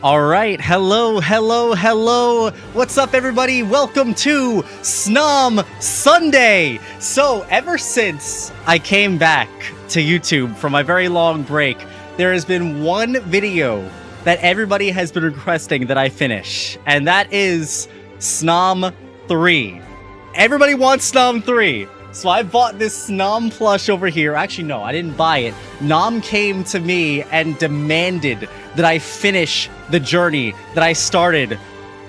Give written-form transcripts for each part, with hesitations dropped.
All right, hello. What's up, everybody? Welcome to Snom Sunday. So, ever since I came back to YouTube from my very long break, there has been one video that everybody has been requesting that I finish, and that is Snom 3. Everybody wants Snom 3. So I bought this Snom plush over here. Actually, no, I didn't buy it. Nom came to me and demanded that I finish the journey that I started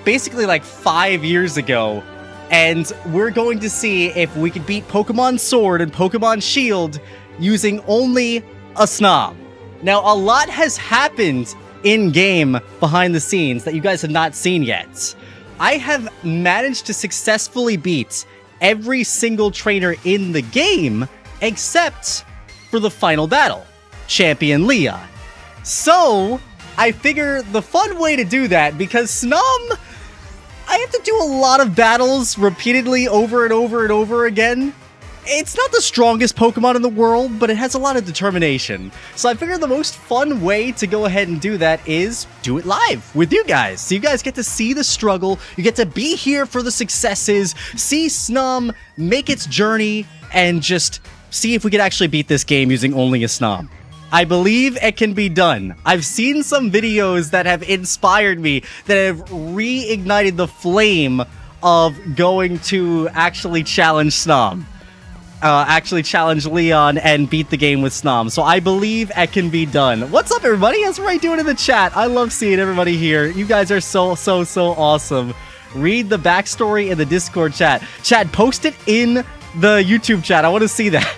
basically like 5 years ago. And we're going to see if we can beat Pokemon Sword and Pokemon Shield using only a Snom. Now, a lot has happened in-game behind the scenes that you guys have not seen yet. I have managed to successfully beat every single trainer in the game except for the final battle, Champion Leon. So I figure the fun way to do that, because Snom, I have to do a lot of battles repeatedly over and over again. It's not the strongest Pokemon in the world, but it has a lot of determination. So I figured the most fun way to go ahead and do that is do it live with you guys. So you guys get to see the struggle, you get to be here for the successes, see Snom make its journey, and just see if we could actually beat this game using only a Snom. I believe it can be done. I've seen some videos that have inspired me, that have reignited the flame of going to actually challenge Snom. Challenge Leon and beat the game with Snom. So I believe it can be done. What's up, everybody? How's everybody doing in the chat? I love seeing everybody here. You guys are so awesome. Read the backstory in the Discord chat. Chad, post it in the YouTube chat. I want to see that.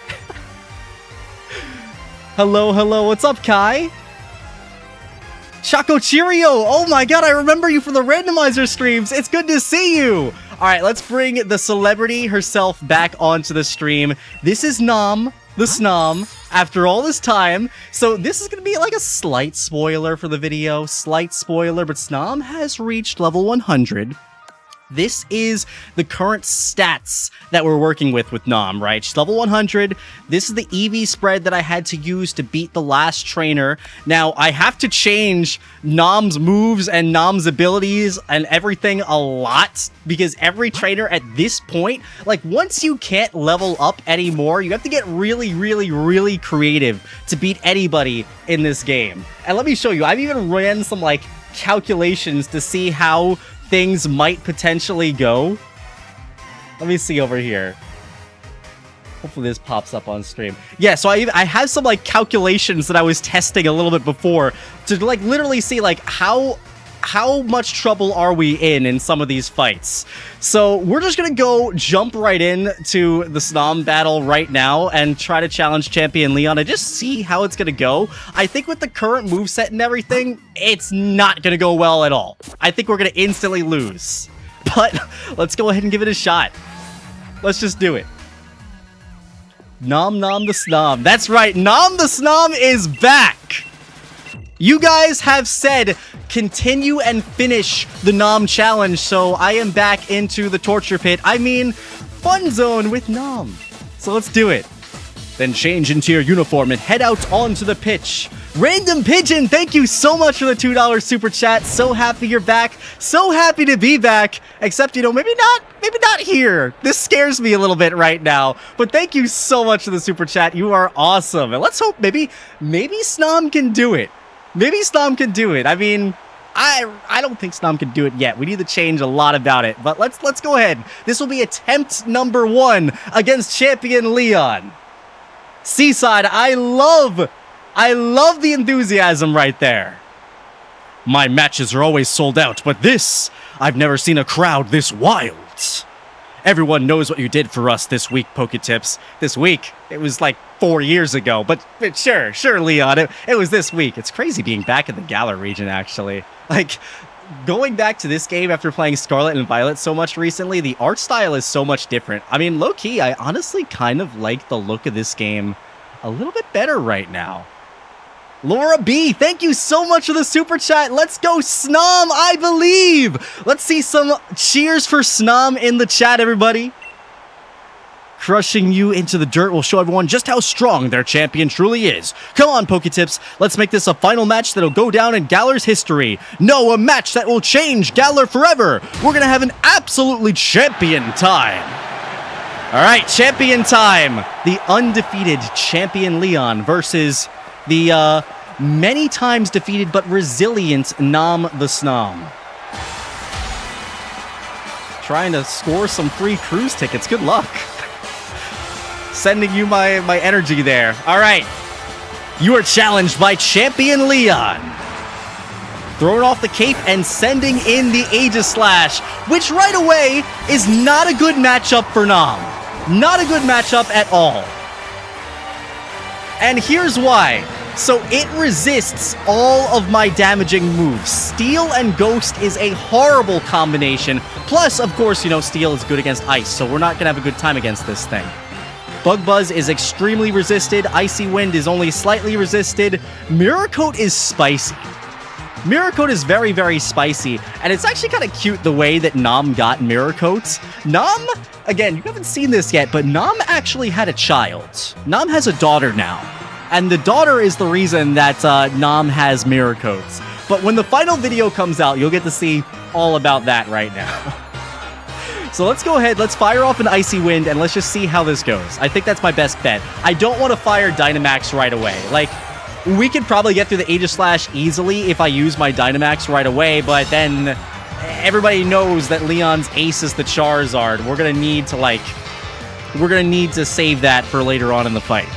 Hello. What's up, Kai? Shaco Cheerio. Oh my god, I remember you from the randomizer streams. It's good to see you. All right, let's bring the celebrity herself back onto the stream. This is Nom, the Snom, after all this time. So this is going to be like a slight spoiler for the video. Slight spoiler, but Snom has reached level 100. This is the current stats that we're working with Nom, right? She's level 100. This is the EV spread that I had to use to beat the last trainer. Now, I have to change Nom's moves and Nom's abilities and everything a lot, because every trainer at this point, like, once you can't level up anymore, you have to get really creative to beat anybody in this game. And let me show you, I've even ran some, like, calculations to see how things might potentially go. Let me see over here. Hopefully this pops up on stream. Yeah, so I have some like calculations that I was testing a little bit before to like literally see like how much trouble are we in some of these fights. So we're just gonna go jump right in to the Snom battle right now and try to challenge Champion Leon and just see how it's gonna go. I think with the current moveset and everything, it's not gonna go well at all. I think we're gonna instantly lose. But let's go ahead and give it a shot. Let's just do it. Nom the Snom. That's right, Nom the Snom is back! You guys have said continue and finish the Nom challenge, so I am back into the torture pit. I mean, fun zone with Nom. So let's do it. Then change into your uniform and head out onto the pitch. Random Pigeon, thank you so much for the $2 super chat. So happy you're back. So happy to be back. Except, you know, maybe not here. This scares me a little bit right now. But thank you so much for the super chat. You are awesome. And let's hope maybe Snom can do it. Maybe Snom can do it. I mean, I don't think Snom can do it yet. We need to change a lot about it. But let's go ahead. This will be attempt number 1 against Champion Leon. Seaside, I love the enthusiasm right there. My matches are always sold out, but this, I've never seen a crowd this wild. Everyone knows what you did for us this week, PokeTips. This week, it was like 4 years ago, but sure, Leon, it was this week. It's crazy being back in the Galar region, actually. Like, going back to this game after playing Scarlet and Violet so much recently, the art style is so much different. I mean, low-key, I honestly kind of like the look of this game a little bit better right now. Laura B, thank you so much for the super chat. Let's go Snom, I believe. Let's see some cheers for Snom in the chat, everybody. Crushing you into the dirt will show everyone just how strong their champion truly is. Come on, PokeTips. Let's make this a final match that'll go down in Galar's history. No, a match that will change Galar forever. We're going to have an absolutely champion time. All right, champion time. The undefeated champion Leon versus the many times defeated but resilient Snom the Snom. Trying to score some free cruise tickets. Good luck. Sending you my energy there. All right. You are challenged by Champion Leon. Throwing off the cape and sending in the Aegis Slash, which right away is not a good matchup for Snom. Not a good matchup at all. And here's why. So it resists all of my damaging moves. Steel and Ghost is a horrible combination. Plus, of course, you know, Steel is good against Ice, so we're not going to have a good time against this thing. Bug Buzz is extremely resisted. Icy Wind is only slightly resisted. Mirror Coat is spicy. Mirror Coat is very, very spicy. And it's actually kind of cute the way that Snom got Mirror Coats. Snom, again, you haven't seen this yet, but Snom actually had a child. Snom has a daughter now. And the daughter is the reason that Snom has Mirror Coats. But when the final video comes out, you'll get to see all about that right now. So let's go ahead, let's fire off an Icy Wind, and let's just see how this goes. I think that's my best bet. I don't want to fire Dynamax right away. Like, we could probably get through the Aegis Slash easily if I use my Dynamax right away, but then everybody knows that Leon's ace is the Charizard. We're going to need to save that for later on in the fight.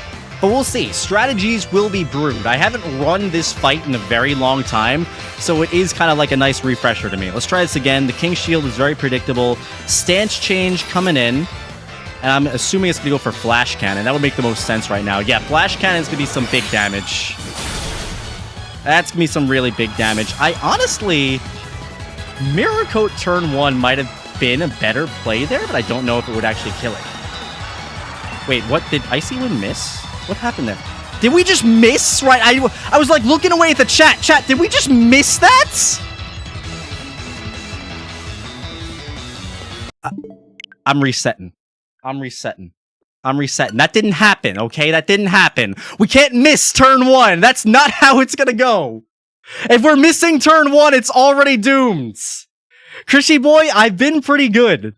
But we'll see. Strategies will be brewed. I haven't run this fight in a very long time, so it is kind of like a nice refresher to me. Let's try this again. The King Shield is very predictable. Stance change coming in. And I'm assuming it's going to go for Flash Cannon. That would make the most sense right now. Yeah, Flash Cannon is going to be some big damage. That's going to be some really big damage. I honestly... Mirror Coat turn 1 might have been a better play there, but I don't know if it would actually kill it. Wait, what? Did Icy Wind miss? What happened there? Did we just miss? Right, I was like looking away at the chat. Chat, did we just miss that? I'm resetting. That didn't happen, okay? That didn't happen. We can't miss turn 1. That's not how it's gonna go. If we're missing turn 1, it's already doomed. Krishy boy, I've been pretty good.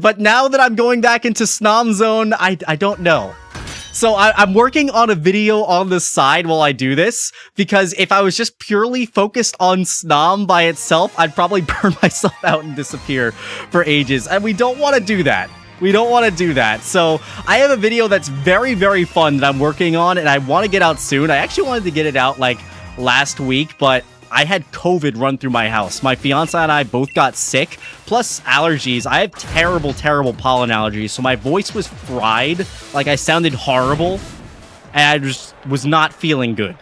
But now that I'm going back into Snom Zone, I don't know. So I'm working on a video on the side while I do this, because if I was just purely focused on Snom by itself, I'd probably burn myself out and disappear for ages. And we don't want to do that. So I have a video that's very, very fun that I'm working on, and I want to get out soon. I actually wanted to get it out like last week, but I had COVID run through my house. My fiance and I both got sick, plus allergies. I have terrible, terrible pollen allergies, so my voice was fried. Like, I sounded horrible, and I just was not feeling good.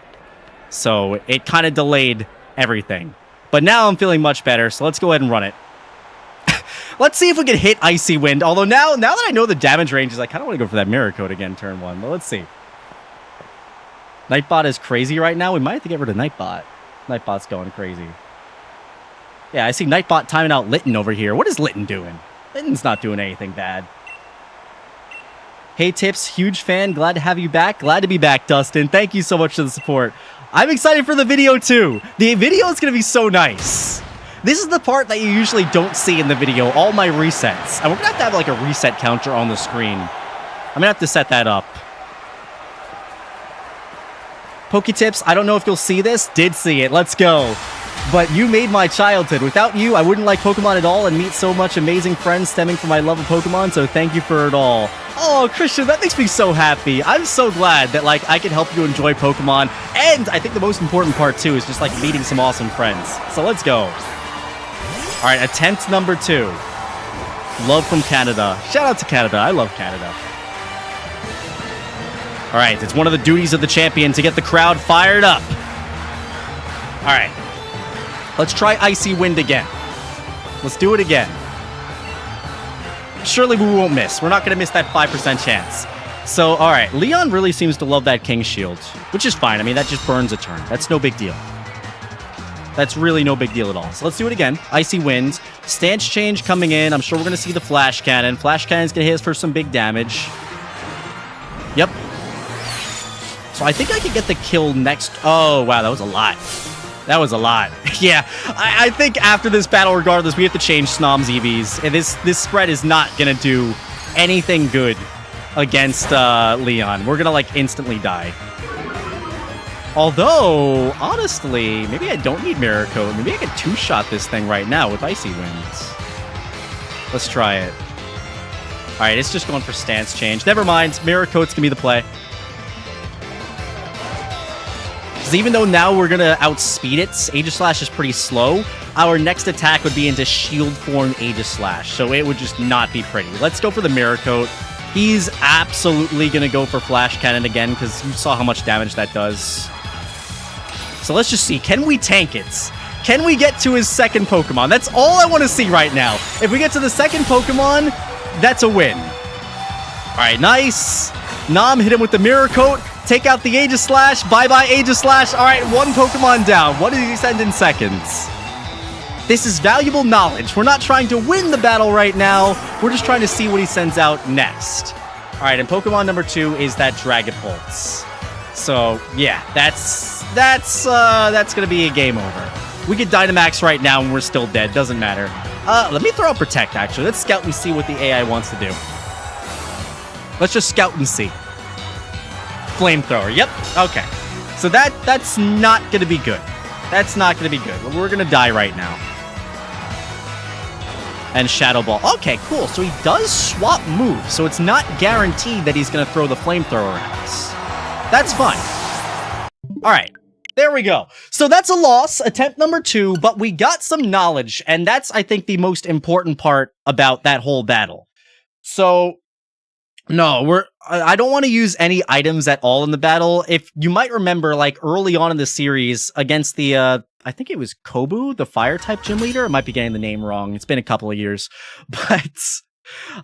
So it kind of delayed everything. But now I'm feeling much better, so let's go ahead and run it. Let's see if we can hit Icy Wind. Although now that I know the damage ranges, I kind of want to go for that Mirror Coat again turn 1. But let's see. Nightbot is crazy right now. We might have to get rid of Nightbot. Nightbot's going crazy. Yeah, I see Nightbot timing out Litten over here. What is Litten doing? Litten's not doing anything bad. Hey, Tips, huge fan. Glad to have you back. Glad to be back, Dustin. Thank you so much for the support. I'm excited for the video, too. The video is going to be so nice. This is the part that you usually don't see in the video, all my resets. And we're going to have like a reset counter on the screen. I'm going to have to set that up. PokeTips, I don't know if you'll see this. Did see it. Let's go. But you made my childhood. Without you, I wouldn't like Pokemon at all and meet so much amazing friends stemming from my love of Pokemon, so thank you for it all. Oh, Christian, that makes me so happy. I'm so glad that, like, I can help you enjoy Pokemon. And I think the most important part, too, is just, like, meeting some awesome friends. So let's go. All right, attempt number 2. Love from Canada. Shout out to Canada. I love Canada. All right, it's one of the duties of the champion to get the crowd fired up. All right. Let's try Icy Wind again. Let's do it again. Surely we won't miss. We're not going to miss that 5% chance. So, all right. Leon really seems to love that King Shield, which is fine. I mean, that just burns a turn. That's no big deal. That's really no big deal at all. So let's do it again. Icy Wind. Stance change coming in. I'm sure we're going to see the flash cannon. Flash cannon's going to hit us for some big damage. Yep. So I think I could get the kill next. Oh, wow, that was a lot. That was a lot. Yeah, I think after this battle, regardless, we have to change Snom's EVs. And this spread is not going to do anything good against Leon. We're going to, like, instantly die. Although, honestly, maybe I don't need Mirror Coat. Maybe I could two-shot this thing right now with Icy Winds. Let's try it. All right, it's just going for stance change. Never mind. Mirror Coat's going to be the play. Because even though now we're going to outspeed it, Aegis Slash is pretty slow, our next attack would be into Shield Form Aegis Slash, so it would just not be pretty. Let's go for the Mirror Coat. He's absolutely going to go for Flash Cannon again, because you saw how much damage that does. So let's just see. Can we tank it? Can we get to his second Pokemon? That's all I want to see right now. If we get to the second Pokemon, that's a win. All right, nice. Snom hit him with the Mirror Coat. Take out the Aegis Slash. Bye-bye, Aegis Slash. All right, one Pokemon down. What did he send in seconds? This is valuable knowledge. We're not trying to win the battle right now. We're just trying to see what he sends out next. All right, and Pokemon number 2 is that Dragon Pulse. So, yeah, that's going to be a game over. We get Dynamax right now and we're still dead. Doesn't matter. Let me throw out Protect, actually. Let's scout and see what the AI wants to do. Let's just scout and see. Flamethrower. Yep. Okay. So that's not going to be good. That's not going to be good. We're going to die right now. And Shadow Ball. Okay, cool. So he does swap moves. So it's not guaranteed that he's going to throw the Flamethrower at us. That's fine. All right. There we go. So that's a loss, attempt number 2, but we got some knowledge, and that's, I think, the most important part about that whole battle. So, no, I don't want to use any items at all in the battle. If you might remember, like, early on in the series, against the, I think it was Kobu, the Fire-type gym leader? I might be getting the name wrong. It's been a couple of years. But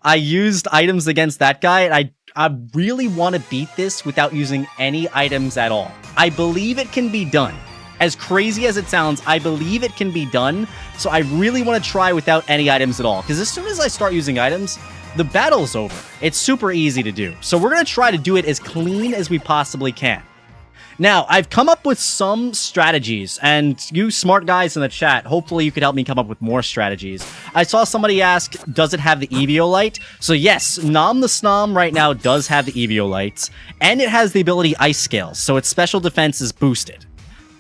I used items against that guy, and I really want to beat this without using any items at all. I believe it can be done. As crazy as it sounds, I believe it can be done. So I really want to try without any items at all. Because as soon as I start using items, the battle's over. It's super easy to do. So we're going to try to do it as clean as we possibly can. Now, I've come up with some strategies, and you smart guys in the chat, hopefully you could help me come up with more strategies. I saw somebody ask, does it have the Eviolite? So yes, Snom the Snom right now does have the Eviolite, and it has the ability Ice Scales, so its special defense is boosted.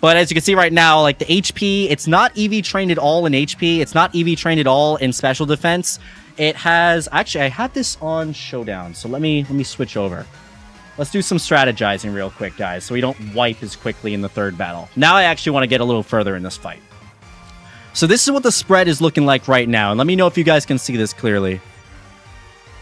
But as you can see right now, like the HP, it's not EV trained at all in HP, it's not EV trained at all in special defense. It has, actually I have this on Showdown, so let me switch over. Let's do some strategizing real quick, guys, so we don't wipe as quickly in the third battle. Now I actually want to get a little further in this fight. So this is what the spread is looking like right now, and let me know if you guys can see this clearly.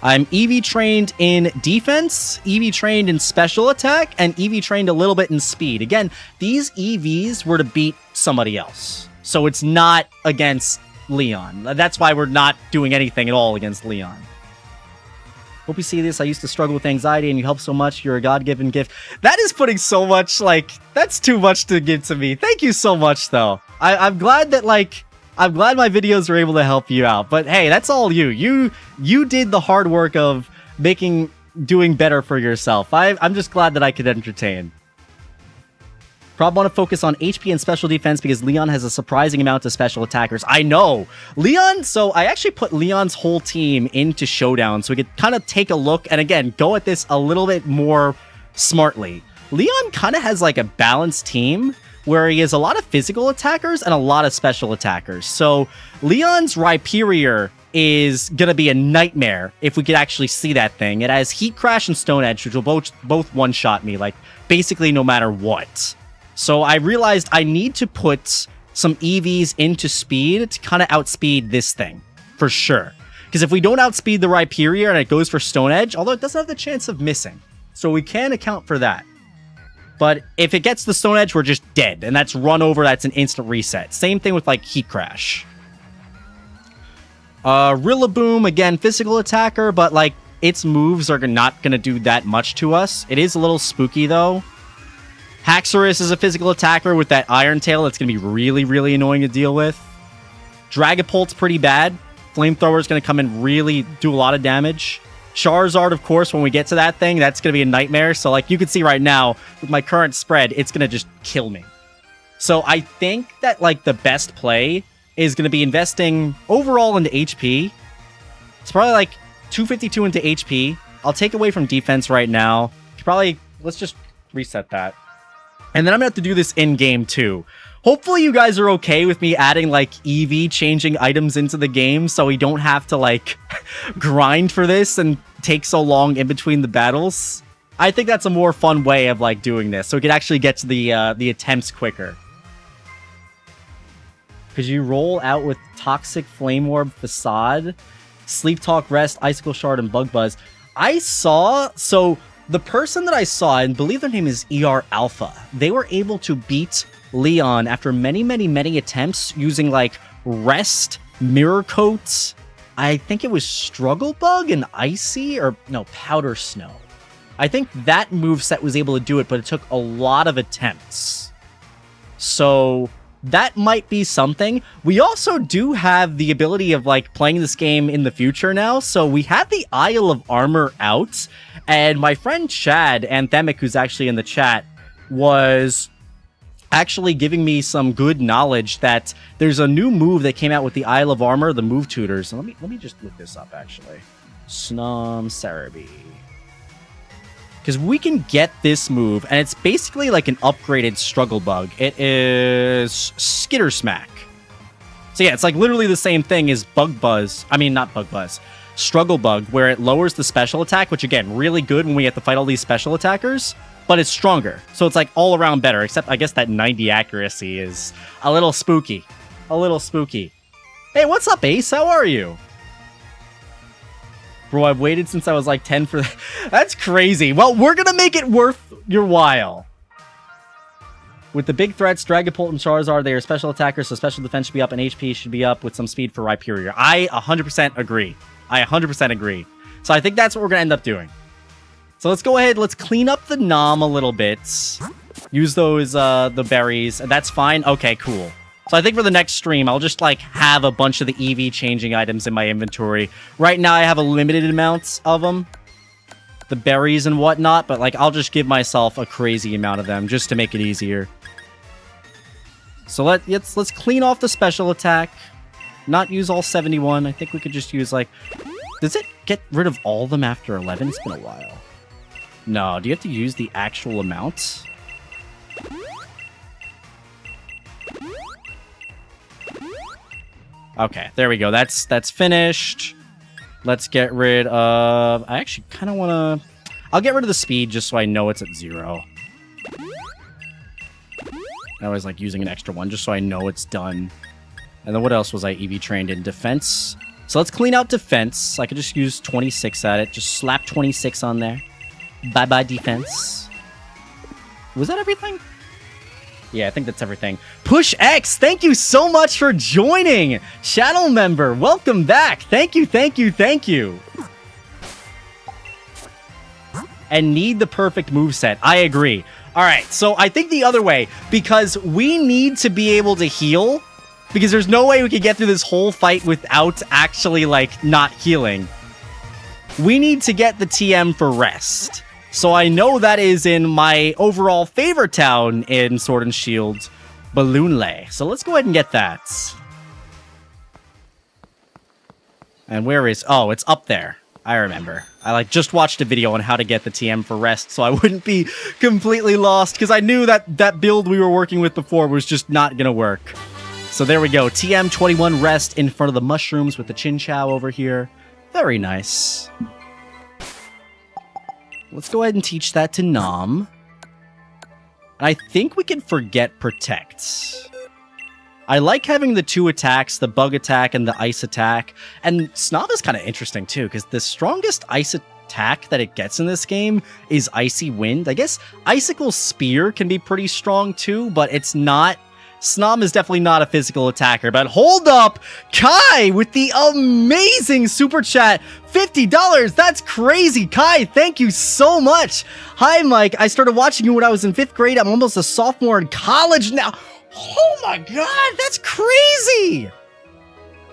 I'm EV trained in defense, EV trained in special attack, and EV trained a little bit in speed. Again, these EVs were to beat somebody else, so it's not against Leon. That's why we're not doing anything at all against Leon. Hope you see this. I used to struggle with anxiety and you help so much. You're a God-given gift. That is putting so much, like, that's too much to give to me. Thank you so much, though. I'm glad that, like, I'm glad my videos were able to help you out. But hey, that's all you. You did the hard work of doing better for yourself. I'm just glad that I could entertain. Probably want to focus on HP and special defense because Leon has a surprising amount of special attackers. I know. Leon, so I actually put Leon's whole team into Showdown so we could kind of take a look and again, go at this a little bit more smartly. Leon kind of has like a balanced team where he has a lot of physical attackers and a lot of special attackers. So Leon's Rhyperior is going to be a nightmare if we could actually see that thing. It has Heat Crash and Stone Edge, which will both one-shot me, like basically no matter what. So I realized I need to put some EVs into speed to kind of outspeed this thing, for sure. Because if we don't outspeed the Rhyperior and it goes for Stone Edge, although it doesn't have the chance of missing, so we can account for that. But if it gets the Stone Edge, we're just dead, and that's run over, that's an instant reset. Same thing with, like, Heat Crash. Rillaboom, again, physical attacker, but, like, its moves are not going to do that much to us. It is a little spooky, though. Haxorus is a physical attacker with that Iron Tail that's going to be really, really annoying to deal with. Dragapult's pretty bad. Flamethrower's going to come in really do a lot of damage. Charizard, of course, when we get to that thing, that's going to be a nightmare. So, like, you can see right now, with my current spread, it's going to just kill me. So, I think that, like, the best play is going to be investing overall into HP. It's probably, like, 252 into HP. I'll take away from defense right now. Probably, let's just reset that. And then I'm going to have to do this in-game, too. Hopefully you guys are okay with me adding, like, EV changing items into the game so we don't have to, like, grind for this and take so long in between the battles. I think that's a more fun way of, like, doing this, so we can actually get to the attempts quicker. Because you roll out with Toxic Flame Orb, Facade, Sleep Talk, Rest, Icicle Shard, and Bug Buzz. So the person that I saw, and believe their name is ER Alpha, they were able to beat Leon after many, many, many attempts using, like, Rest, Mirror Coat, I think it was Struggle Bug and Icy, or no, Powder Snow. I think that moveset was able to do it, but it took a lot of attempts. So that might be something. We also do have the ability of, like, playing this game in the future now. So we have the Isle of Armor out, and my friend Chad Anthemic, who's actually in the chat, was actually giving me some good knowledge that there's a new move that came out with the Isle of Armor, the move tutors. And let me just look this up, actually. Snom Cerebi. Because we can get this move, and it's basically like an upgraded Struggle Bug. It is Skitter Smack. So yeah, it's like literally the same thing as Bug Buzz. I mean, not Bug Buzz. Struggle Bug, where it lowers the special attack, which again, really good when we have to fight all these special attackers, but it's stronger. So it's like all around better, except I guess that 90 accuracy is a little spooky. A little spooky. Hey, what's up, Ace? How are you? Bro, I've waited since I was like 10 for that. That's crazy. Well, we're going to make it worth your while. With the big threats, Dragapult and Charizard, they are special attackers, so special defense should be up and HP should be up with some speed for Rhyperior. I 100% agree. I 100% agree. So I think that's what we're going to end up doing. So let's go ahead. Let's clean up the Nom a little bit. Use those, the berries. That's fine. Okay, cool. So I think for the next stream, I'll just, like, have a bunch of the EV changing items in my inventory. Right now, I have a limited amount of them. The berries and whatnot, but, like, I'll just give myself a crazy amount of them just to make it easier. So let's clean off the special attack. Not use all 71. I think we could just use, like... Does it get rid of all of them after 11? It's been a while. No, do you have to use the actual amount? Okay, there we go. That's finished. Let's get rid of... I actually kind of want to... I'll get rid of the speed just so I know it's at 0. I always like using an extra one just so I know it's done. And then what else was I EV trained in? Defense. So let's clean out defense. I could just use 26 at it. Just slap 26 on there. Bye-bye defense. Was that everything? Yeah, I think that's everything. Push X, thank you so much for joining. Channel member, welcome back. Thank you, thank you, thank you. And need the perfect moveset. I agree. All right, so I think the other way, because we need to be able to heal, because there's no way we could get through this whole fight without actually, like, not healing. We need to get the TM for rest. So I know that is in my overall favorite town in Sword and Shield, Balloonlay. So let's go ahead and get that. And where is... Oh, it's up there. I remember. I just watched a video on how to get the TM for rest, so I wouldn't be completely lost, because I knew that that build we were working with before was just not going to work. So there we go. TM 21 rest in front of the mushrooms with the Chinchou over here. Very nice. Let's go ahead and teach that to Nom. I think we can forget Protect. I like having the 2 attacks, the Bug attack and the Ice attack. And Snom is kind of interesting too, because the strongest Ice attack that it gets in this game is Icy Wind. I guess Icicle Spear can be pretty strong too, but it's not... Snom is definitely not a physical attacker, but hold up! Kai with the amazing super chat! $50! That's crazy! Kai, thank you so much! Hi, Mike. I started watching you when I was in 5th grade. I'm almost a sophomore in college now. Oh my god, that's crazy!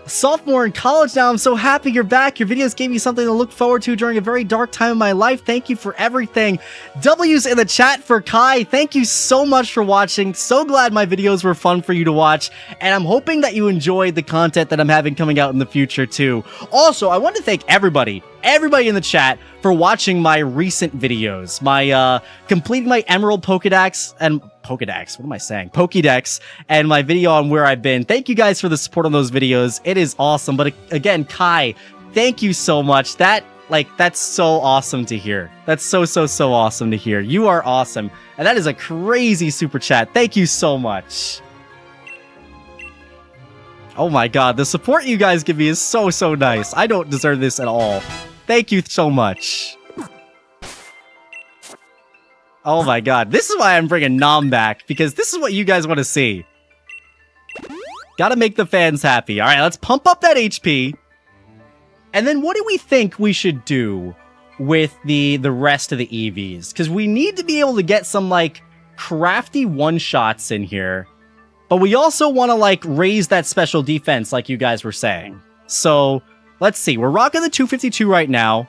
Sophomore in college now. I'm so happy you're back. Your videos gave me something to look forward to during a very dark time in my life. Thank you for everything. W's in the chat for Kai. Thank you so much for watching. So glad my videos were fun for you to watch. And I'm hoping that you enjoyed the content that I'm having coming out in the future too. Also, I want to thank everybody in the chat for watching my recent videos. My completing my Emerald Pokedex and Pokédex, and my video on where I've been. Thank you guys for the support on those videos. It is awesome. But again, Kai, thank you so much. That's so awesome to hear. That's so awesome to hear. You are awesome. And that is a crazy super chat. Thank you so much. Oh my god, the support you guys give me is so nice. I don't deserve this at all. Thank you so much. Oh my god, this is why I'm bringing Nom back, because this is what you guys want to see. Gotta make the fans happy. Alright, let's pump up that HP. And then what do we think we should do with the rest of the EVs? Because we need to be able to get some, like, crafty one-shots in here. But we also want to, like, raise that special defense, like you guys were saying. So, let's see. We're rocking the 252 right now.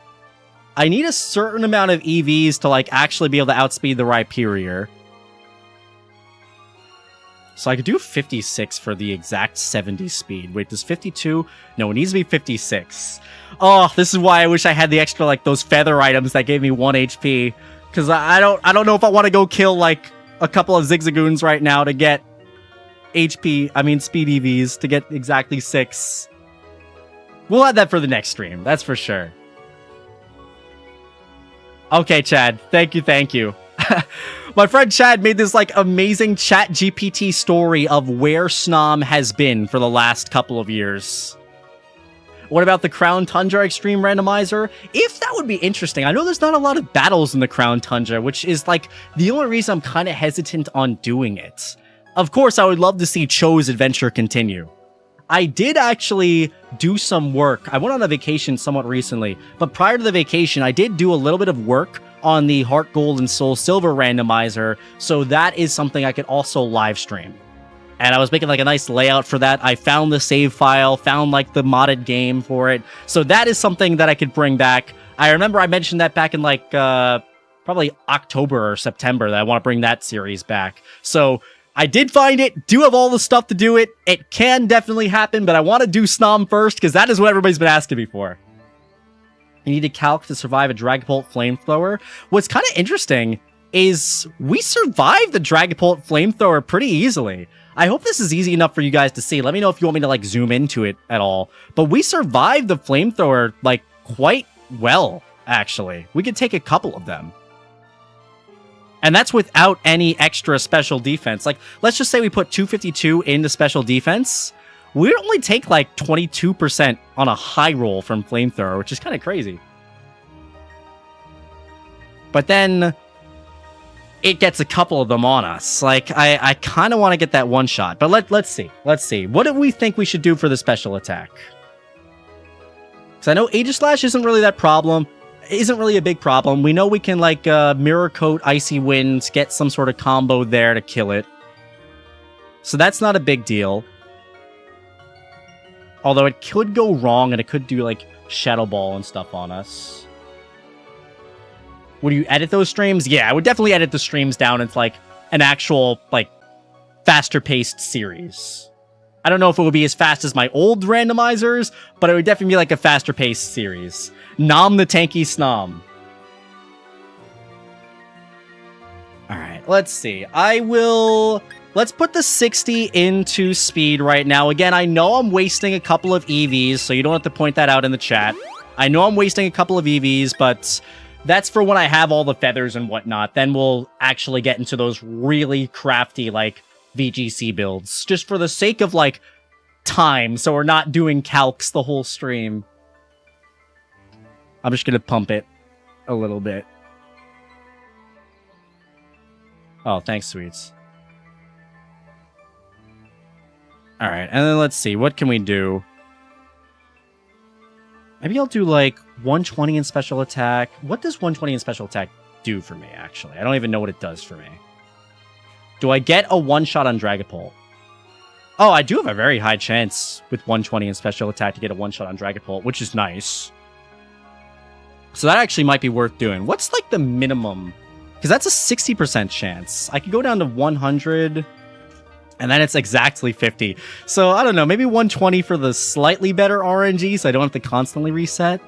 I need a certain amount of EVs to, like, actually be able to outspeed the Rhyperior. So I could do 56 for the exact 70 speed. Wait, does 52? No, it needs to be 56. Oh, this is why I wish I had the extra, like, those feather items that gave me 1 HP. Because I don't know if I want to go kill, like, a couple of Zigzagoons right now to get speed EVs to get exactly 6. We'll add that for the next stream, that's for sure. Okay, Chad. Thank you. My friend Chad made this, like, amazing chat GPT story of where Snom has been for the last couple of years. What about the Crown Tundra Extreme Randomizer? If that would be interesting. I know there's not a lot of battles in the Crown Tundra, which is, like, the only reason I'm kind of hesitant on doing it. Of course, I would love to see Cho's adventure continue. I did actually do some work. I went on a vacation somewhat recently, but prior to the vacation, I did do a little bit of work on the Heart Gold and Soul Silver randomizer, so that is something I could also live stream. And I was making, like, a nice layout for that. I found the save file, found, like, the modded game for it, so that is something that I could bring back. I remember I mentioned that back in, like, probably October or September, that I want to bring that series back. So I did find it, do have all the stuff to do it. It can definitely happen, but I want to do Snom first, because that is what everybody's been asking me for. You need a calc to survive a Dragapult Flamethrower. What's kind of interesting is we survived the Dragapult Flamethrower pretty easily. I hope this is easy enough for you guys to see. Let me know if you want me to, like, zoom into it at all. But we survived the Flamethrower, like, quite well, actually. We could take a couple of them. And that's without any extra special defense. Like, let's just say we put 252 into special defense. We only take, like, 22% on a high roll from Flamethrower, which is kind of crazy. But then it gets a couple of them on us. Like, I kind of want to get that one shot. But let's see. Let's see. What do we think we should do for the special attack? Because I know Aegislash isn't really that problem. Isn't really a big problem. We know we can, like, Mirror Coat, Icy Winds, get some sort of combo there to kill it. So that's not a big deal. Although it could go wrong and it could do, like, Shadow Ball and stuff on us. Would you edit those streams? Yeah, I would definitely edit the streams down into, like, an actual, like, faster-paced series. I don't know if it would be as fast as my old randomizers, but it would definitely be, like, a faster-paced series. Nom the tanky Snom. Alright, let's see. Let's put the 60 into speed right now. Again, I know I'm wasting a couple of EVs, so you don't have to point that out in the chat. I know I'm wasting a couple of EVs, but that's for when I have all the feathers and whatnot. Then we'll actually get into those really crafty, like, VGC builds. Just for the sake of, like, time, so we're not doing calcs the whole stream. I'm just gonna pump it a little bit. Oh, thanks, sweets. Alright, and then let's see. What can we do? Maybe I'll do, like, 120 in special attack. What does 120 in special attack do for me, actually? I don't even know what it does for me. Do I get a one-shot on Dragapult? Oh, I do have a very high chance with 120 and special attack to get a one-shot on Dragapult, which is nice. So that actually might be worth doing. What's like the minimum? Because that's a 60% chance. I could go down to 100, and then it's exactly 50. So I don't know, maybe 120 for the slightly better RNG, so I don't have to constantly reset.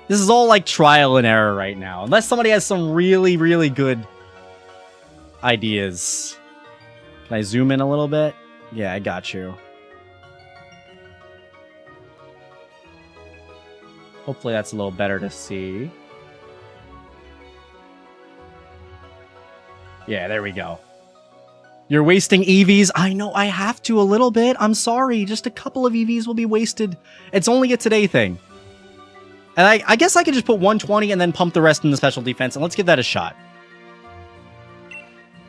This is all like trial and error right now, unless somebody has some really, really good ideas. Can I zoom in a little bit? Yeah, I got you. Hopefully that's a little better to see. Yeah, there we go. You're wasting EVs. I know I have to a little bit. I'm sorry. Just a couple of EVs will be wasted. It's only a today thing. And I guess I could just put 120 and then pump the rest in the special defense. And let's give that a shot.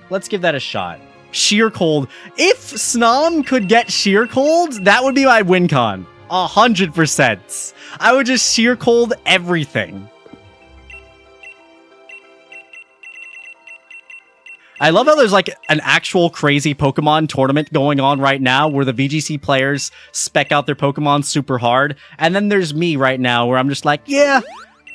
Let's give that a shot. Sheer Cold. If Snom could get Sheer Cold, that would be my win con. 100%. I would just Sheer Cold everything. I love how there's like an actual crazy Pokemon tournament going on right now where the VGC players spec out their Pokemon super hard. And then there's me right now where I'm just like, yeah,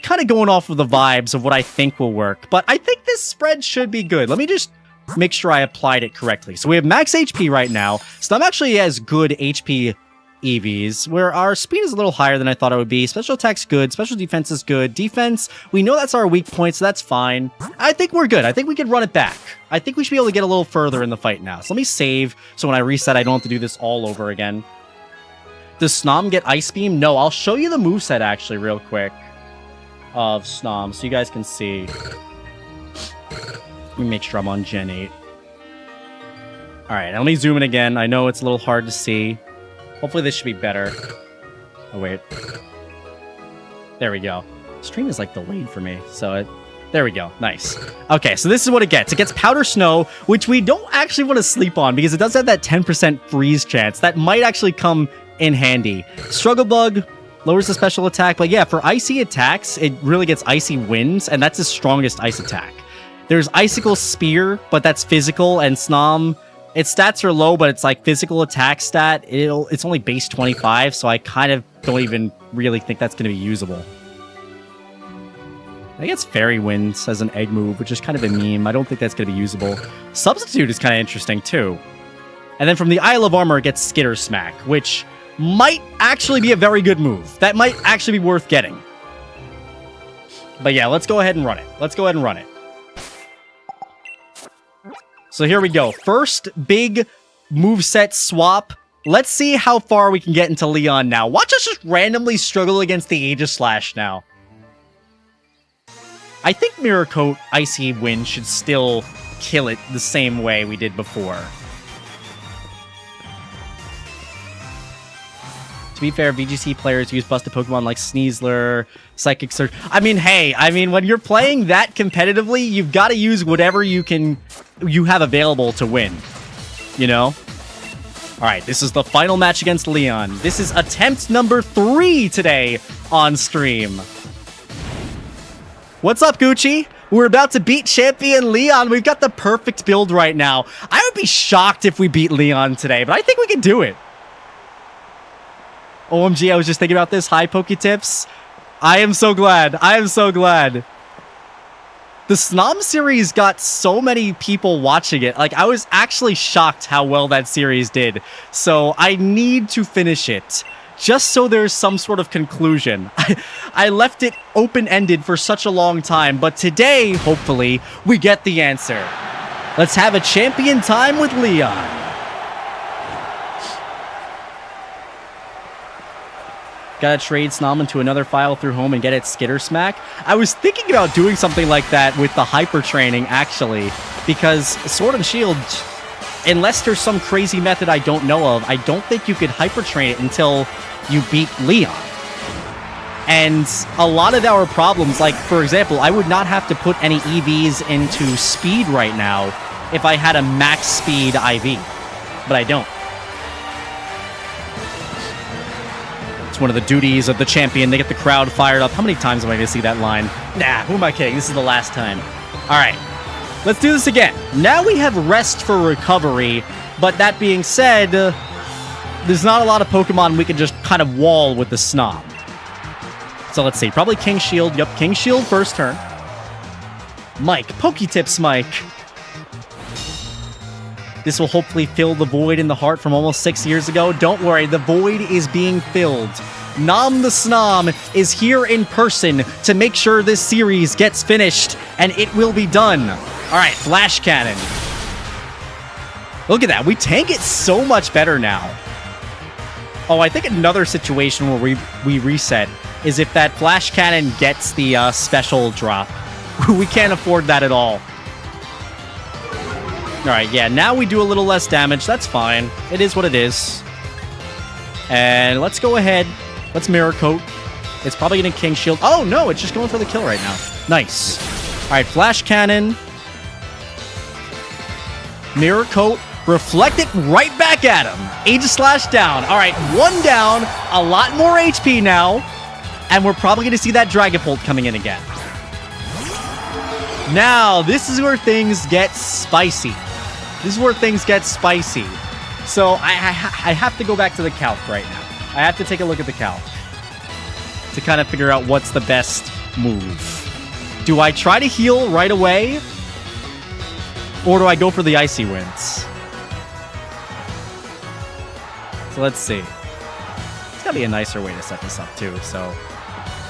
kind of going off of the vibes of what I think will work. But I think this spread should be good. Let me just make sure I applied it correctly. So we have max HP right now. Snom actually has good HP EVs, where our speed is a little higher than I thought it would be. Special attack's good. Special defense is good. Defense, we know that's our weak point, so that's fine. I think we're good. I think we can run it back. I think we should be able to get a little further in the fight now. So let me save, so when I reset, I don't have to do this all over again. Does Snom get Ice Beam? No, I'll show you the moveset actually real quick of Snom, so you guys can see. Let me make sure I'm on Gen 8. Alright, let me zoom in again. I know it's a little hard to see. Hopefully this should be better. Oh, wait. There we go. Stream is, like, delayed for me, so there we go. Nice. Okay, so this is what it gets. It gets Powder Snow, which we don't actually want to sleep on, because it does have that 10% freeze chance. That might actually come in handy. Struggle Bug lowers the special attack, but yeah, for icy attacks, it really gets Icy Winds, and that's the strongest ice attack. There's Icicle Spear, but that's physical, and Snom... Its stats are low, but it's like physical attack stat. It's only base 25, so I kind of don't even really think that's going to be usable. I guess Fairy Winds as an egg move, which is kind of a meme. I don't think that's going to be usable. Substitute is kind of interesting, too. And then from the Isle of Armor, it gets Skitter Smack, which might actually be a very good move. That might actually be worth getting. But yeah, let's go ahead and run it. Let's go ahead and run it. So here we go. First big moveset swap. Let's see how far we can get into Leon now. Watch us just randomly struggle against the Aegis Slash now. I think Mirror Coat Icy Wind should still kill it the same way we did before. To be fair, VGC players use busted Pokemon like Sneasler, Psychic Surge. I mean, hey, when you're playing that competitively, you've got to use whatever you have available to win. You know? Alright, this is the final match against Leon. This is attempt number 3 today on stream. What's up, Gucci? We're about to beat Champion Leon. We've got the perfect build right now. I would be shocked if we beat Leon today, but I think we can do it. OMG, I was just thinking about this. Hi, PokeTips. I am so glad. I am so glad. The Snom series got so many people watching it. Like, I was actually shocked how well that series did. So, I need to finish it. Just so there's some sort of conclusion. I left it open-ended for such a long time. But today, hopefully, we get the answer. Let's have a champion time with Leon. Gotta trade Snom into another file through home and get it Skitter Smack. I was thinking about doing something like that with the Hyper Training, actually, because Sword and Shield, unless there's some crazy method I don't know of, I don't think you could Hyper Train it until you beat Leon. And a lot of our problems, like, for example, I would not have to put any EVs into Speed right now if I had a max Speed IV, but I don't. It's one of the duties of the champion. They get the crowd fired up. How many times am I going to see that line? Nah, who am I kidding? This is the last time. All right. Let's do this again. Now we have Rest for recovery, but that being said, there's not a lot of Pokemon we can just kind of wall with the Snom. So let's see. Probably King Shield. Yep, King Shield first turn. Mike. PokeTips Mike. This will hopefully fill the void in the heart from almost 6 years ago. Don't worry, the void is being filled. Nom the Snom is here in person to make sure this series gets finished, and it will be done. All right, Flash Cannon. Look at that. We tank it so much better now. Oh, I think another situation where we reset is if that Flash Cannon gets the special drop. We can't afford that at all. All right, yeah, now we do a little less damage. That's fine. It is what it is. And let's go ahead. Let's Mirror Coat. It's probably going to King Shield. Oh, no, it's just going for the kill right now. Nice. All right, Flash Cannon. Mirror Coat. Reflect it right back at him. Aegislash down. All right, 1 down. A lot more HP now. And we're probably going to see that Dragapult coming in again. Now, this is where things get spicy. This is where things get spicy. So I have to go back to the calc right now. I have to take a look at the calc to kind of figure out what's the best move. Do I try to heal right away? Or do I go for the Icy Winds? So let's see. It's gotta be a nicer way to set this up too, so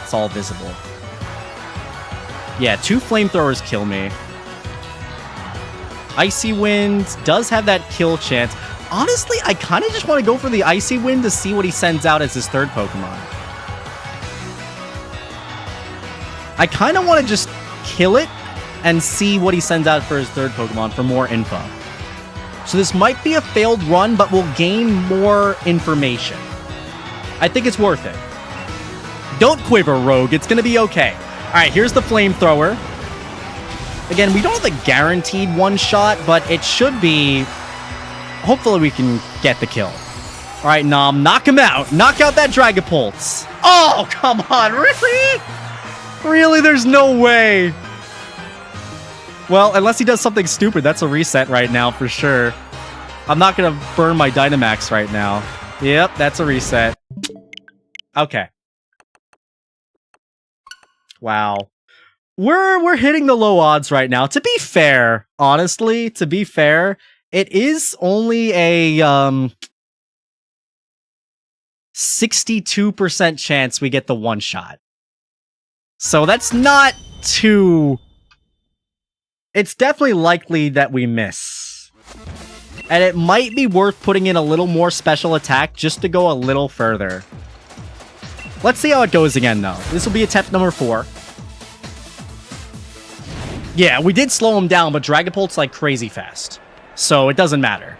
it's all visible. Yeah, 2 flamethrowers kill me. Icy Wind does have that kill chance. Honestly, I kind of just want to go for the Icy Wind to see what he sends out as his 3rd Pokemon. I kind of want to just kill it and see what he sends out for his 3rd Pokemon for more info. So this might be a failed run, but we'll gain more information. I think it's worth it. Don't quiver, Rogue. It's going to be okay. All right, here's the Flamethrower. Again, we don't have a guaranteed one-shot, but it should be... Hopefully we can get the kill. All right, Nom, knock him out. Knock out that Dragapult. Oh, come on, really? Really, there's no way. Well, unless he does something stupid, that's a reset right now for sure. I'm not going to burn my Dynamax right now. Yep, that's a reset. Okay. Wow. We're hitting the low odds right now. To be fair, honestly, to be fair, it is only a 62% chance we get the one shot. So that's not too... It's definitely likely that we miss. And it might be worth putting in a little more special attack just to go a little further. Let's see how it goes again, though. This will be attempt number 4. Yeah, we did slow him down, but Dragapult's like crazy fast. So it doesn't matter.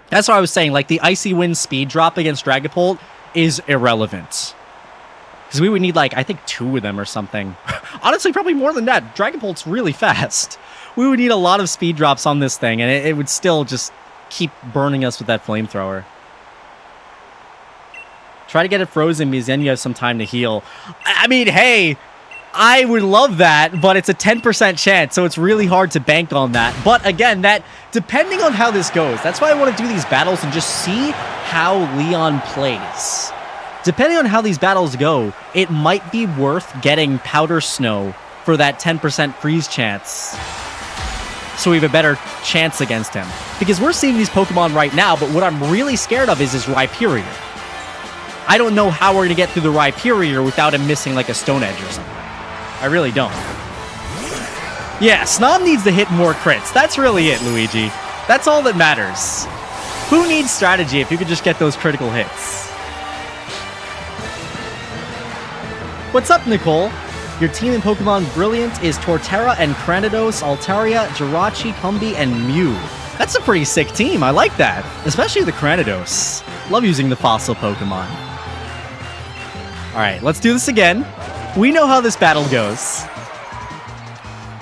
That's what I was saying. Like, the Icy Wind speed drop against Dragapult is irrelevant. Because we would need, like, I think 2 of them or something. Honestly, probably more than that. Dragapult's really fast. We would need a lot of speed drops on this thing, and it would still just keep burning us with that Flamethrower. Try to get it frozen because then you have some time to heal. I mean, hey, I would love that, but it's a 10% chance, so it's really hard to bank on that. But again, that depending on how this goes, that's why I want to do these battles and just see how Leon plays. Depending on how these battles go, it might be worth getting Powder Snow for that 10% freeze chance, so we have a better chance against him. Because we're seeing these Pokemon right now, but what I'm really scared of is his Rhyperior. I don't know how we're going to get through the Rhyperior without him missing like a Stone Edge or something. I really don't. Yeah, Snom needs to hit more crits. That's really it, Luigi. That's all that matters. Who needs strategy if you could just get those critical hits? What's up, Nicole? Your team in Pokemon Brilliant is Torterra and Cranidos, Altaria, Jirachi, Humby, and Mew. That's a pretty sick team. I like that. Especially the Cranidos. Love using the fossil Pokemon. Alright, let's do this again. We know how this battle goes.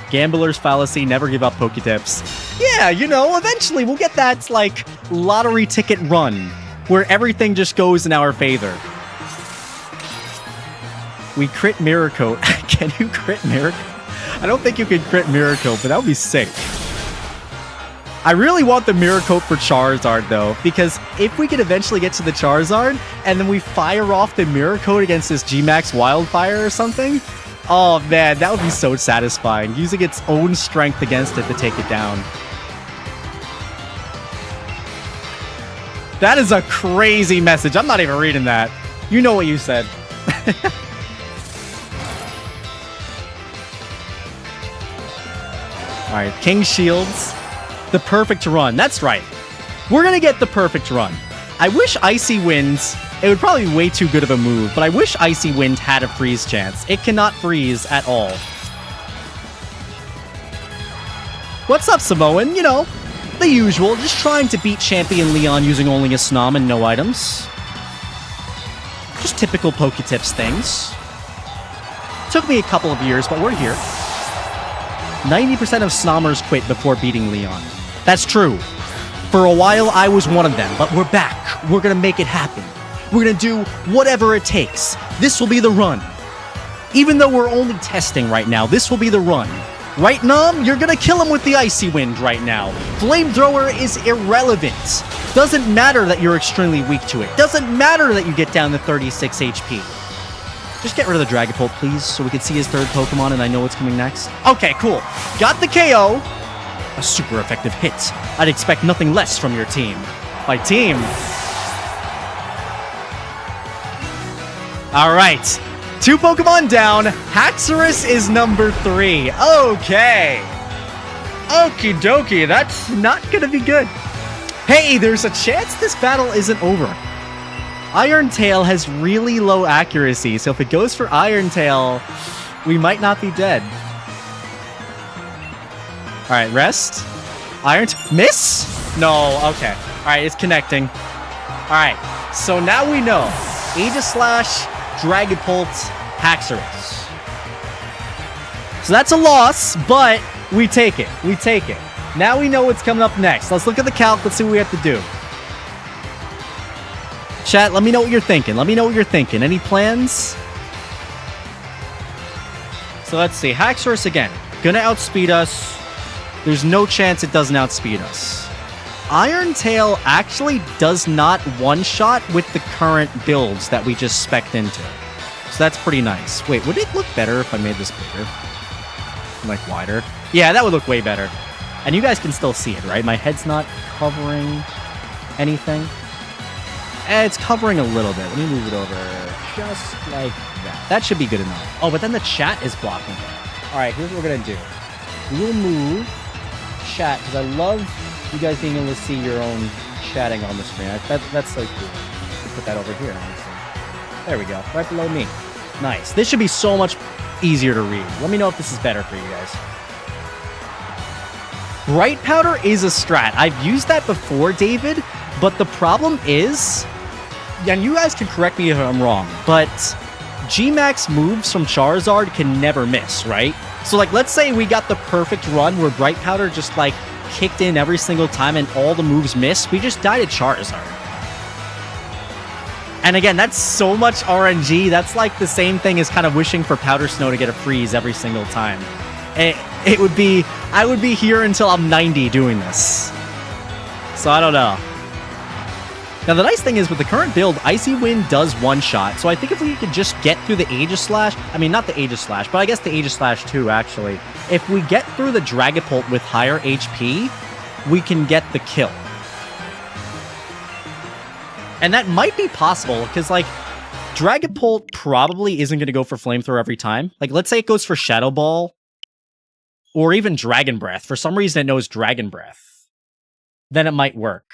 Gambler's fallacy, never give up PokeTips. Yeah, you know, eventually we'll get that, like, lottery ticket run where everything just goes in our favor. We crit Mirror Coat. Can you crit Mirror Coat? I don't think you can crit Mirror Coat, but that would be sick. I really want the Mirror Coat for Charizard, though, because if we could eventually get to the Charizard, and then we fire off the Mirror Coat against this G-Max Wildfire or something, oh man, that would be so satisfying, using its own strength against it to take it down. That is a crazy message. I'm not even reading that. You know what you said. Alright, King Shields. The perfect run. That's right. We're going to get the perfect run. I wish Icy Wind... It would probably be way too good of a move, but I wish Icy Wind had a freeze chance. It cannot freeze at all. What's up, Samoan? You know, the usual. Just trying to beat Champion Leon using only a Snom and no items. Just typical PokeTips things. Took me a couple of years, but we're here. 90% of Snommers quit before beating Leon. That's true. For a while, I was one of them, but we're back. We're gonna make it happen. We're gonna do whatever it takes. This will be the run. Even though we're only testing right now, this will be the run. Right, Nom? You're gonna kill him with the Icy Wind right now. Flamethrower is irrelevant. Doesn't matter that you're extremely weak to it. Doesn't matter that you get down to 36 HP. Just get rid of the Dragapult, please, so we can see his third Pokemon and I know what's coming next. Okay, cool. Got the KO. A super effective hit. I'd expect nothing less from your team. My team. All right. 2 Pokemon down. Haxorus is number 3. Okay. Okie dokie. That's not going to be good. Hey, there's a chance this battle isn't over. Iron Tail has really low accuracy, so if it goes for Iron Tail, we might not be dead. Alright, rest. Miss? No, okay. Alright, it's connecting. Alright, so now we know. Aegislash, Dragapult, Haxorus. So that's a loss, but we take it. We take it. Now we know what's coming up next. Let's look at the calc. Let's see what we have to do. Chat, let me know what you're thinking. Let me know what you're thinking. Any plans? So let's see. Haxorus again. Gonna outspeed us. There's no chance it doesn't outspeed us. Iron Tail actually does not one-shot with the current builds that we just spec'd into. So that's pretty nice. Wait, would it look better if I made this bigger? Like wider? Yeah, that would look way better. And you guys can still see it, right? My head's not covering anything. It's covering a little bit. Let me move it over just like that. That should be good enough. Oh, but then the chat is blocking it. All right, here's what we're going to do. We'll move chat, because I love you guys being able to see your own chatting on the screen. That's so cool. Put that over here. There we go. Right below me. Nice. This should be so much easier to read. Let me know if this is better for you guys. Bright Powder is a strat. I've used that before, David, but the problem is... and you guys can correct me if I'm wrong, but G-Max moves from Charizard can never miss, right? So, like, let's say we got the perfect run where Bright Powder just, like, kicked in every single time and all the moves missed. We just died at Charizard. And again, that's so much RNG. That's like the same thing as kind of wishing for Powder Snow to get a freeze every single time. It would be... I would be here until I'm 90 doing this. So, I don't know. Now, the nice thing is, with the current build, Icy Wind does one-shot, so I think if we could just get through the Aegislash... I mean, not the Aegislash, but I guess the Aegislash too, actually. If we get through the Dragapult with higher HP, we can get the kill. And that might be possible, because, like, Dragapult probably isn't going to go for Flamethrower every time. Like, let's say it goes for Shadow Ball, or even Dragon Breath. For some reason, it knows Dragon Breath. Then it might work.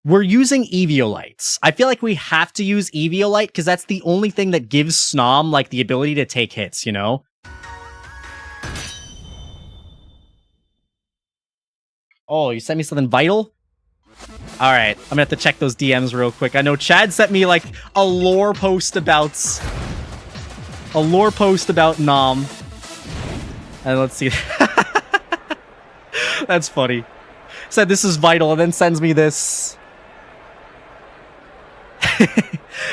We're using Eviolites. I feel like we have to use Eviolite because that's the only thing that gives Snom, like, the ability to take hits, you know? Oh, you sent me something vital? Alright, I'm gonna have to check those DMs real quick. I know Chad sent me, like, a lore post about... Nom. And let's see. That's funny. Said this is vital and then sends me this.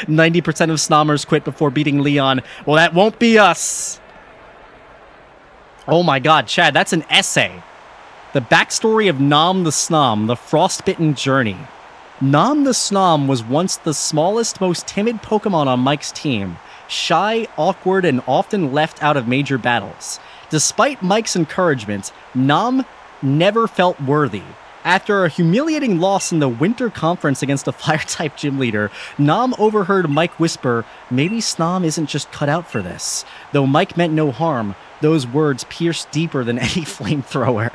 90% of Snommers quit before beating Leon. Well, that won't be us. Oh my god, Chad, that's an essay. The backstory of Snom the Snom, the frostbitten journey. Snom the Snom was once the smallest, most timid Pokemon on Mike's team. Shy, awkward, and often left out of major battles. Despite Mike's encouragement, Snom never felt worthy. After a humiliating loss in the Winter Conference against a Fire-type gym leader, Snom overheard Mike whisper, maybe Snom isn't just cut out for this. Though Mike meant no harm, those words pierced deeper than any flamethrower.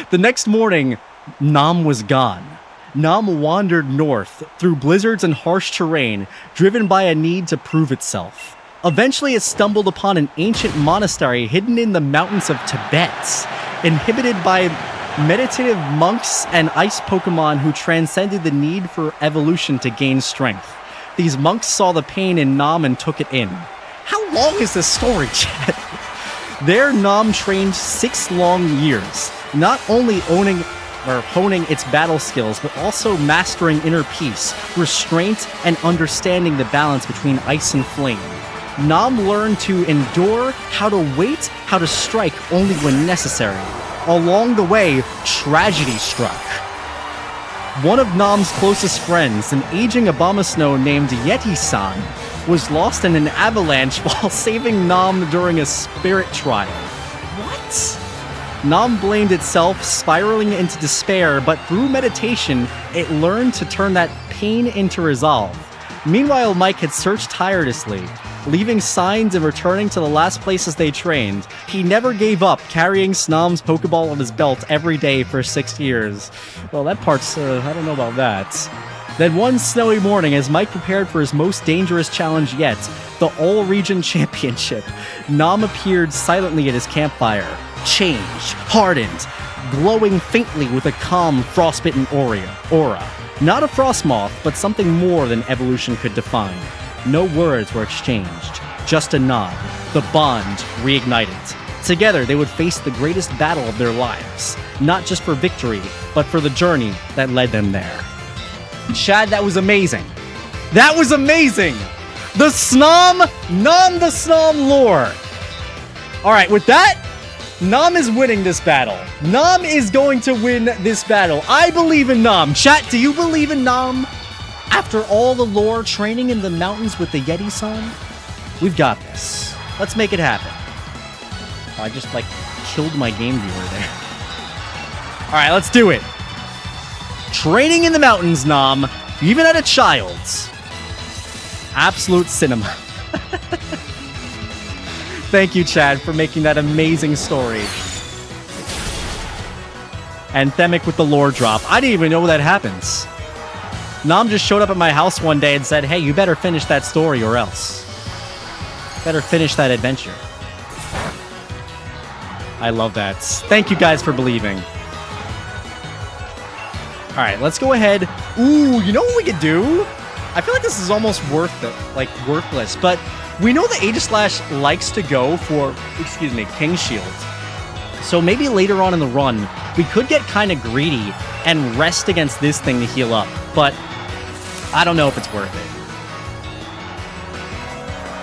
The next morning, Snom was gone. Snom wandered north, through blizzards and harsh terrain, driven by a need to prove itself. Eventually, it stumbled upon an ancient monastery hidden in the mountains of Tibet, inhabited by meditative monks and ice Pokemon who transcended the need for evolution to gain strength. These monks saw the pain in Snom and took it in. How long is this story, Chad? There, Snom trained 6 long years, not only honing its battle skills, but also mastering inner peace, restraint, and understanding the balance between ice and flame. Snom learned to endure, how to wait, how to strike only when necessary. Along the way, tragedy struck. One of Snom's closest friends, an aging Abomasnow named Yeti-san, was lost in an avalanche while saving Snom during a spirit trial. What? Snom blamed itself, spiraling into despair, but through meditation, it learned to turn that pain into resolve. Meanwhile, Mike had searched tirelessly, leaving signs and returning to the last places they trained. He never gave up, carrying Snom's Pokeball on his belt every day for 6 years. Well, that part's, I don't know about that. Then one snowy morning, as Mike prepared for his most dangerous challenge yet, the All-Region Championship, Snom appeared silently at his campfire, changed, hardened, glowing faintly with a calm, frostbitten aura. Not a Frostmoth, but something more than evolution could define. No words were exchanged, just a nod. The bond reignited. Together, they would face the greatest battle of their lives, not just for victory, but for the journey that led them there. Chad, that was amazing. That was amazing! The Snom the Snom lore! Alright, with that, Snom is winning this battle. Snom is going to win this battle. I believe in Snom. Chat, do you believe in Snom? After all the lore training in the mountains with the Yeti-san? We've got this. Let's make it happen. Oh, I just, killed my game viewer there. Alright, let's do it. Training in the mountains, Snom. Even at a child's. Absolute cinema. Thank you, Chad, for making that amazing story. Anthemic with the lore drop. I didn't even know that happens. Snom just showed up at my house one day and said, hey, you better finish that story or else. Better finish that adventure. I love that. Thank you guys for believing. Alright, let's go ahead. Ooh, you know what we could do? I feel like this is almost worthless, but we know that Aegislash likes to go for, King Shield. So maybe later on in the run, we could get kind of greedy and rest against this thing to heal up, but I don't know if it's worth it.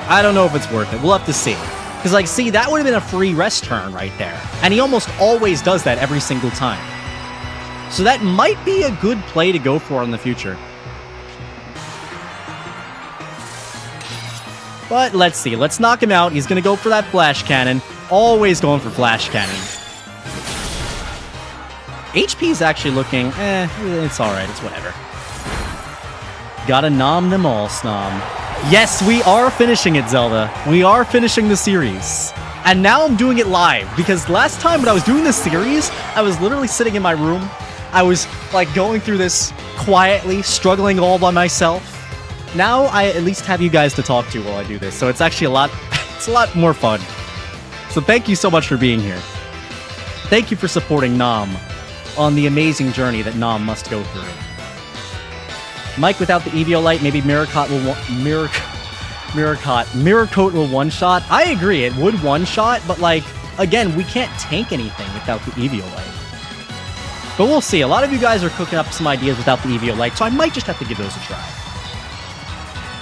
I don't know if it's worth it. We'll have to see. Because, see, that would have been a free rest turn right there. And he almost always does that every single time. So that might be a good play to go for in the future. But let's see. Let's knock him out. He's going to go for that Flash Cannon. Always going for Flash Cannon. HP is actually looking... it's alright. It's whatever. Gotta nom them all, Snom. Yes, we are finishing it, Zelda. We are finishing the series. And now I'm doing it live. Because last time when I was doing this series, I was literally sitting in my room. I was, going through this quietly, struggling all by myself. Now I at least have you guys to talk to while I do this, so it's actually it's a lot more fun. So thank you so much for being here. Thank you for supporting Snom on the amazing journey that Snom must go through. Mike without the Eviolite, maybe Miracote will one-shot. I agree, it would one-shot, but again, we can't tank anything without the Eviolite. But we'll see. A lot of you guys are cooking up some ideas without the Eviolite, so I might just have to give those a try.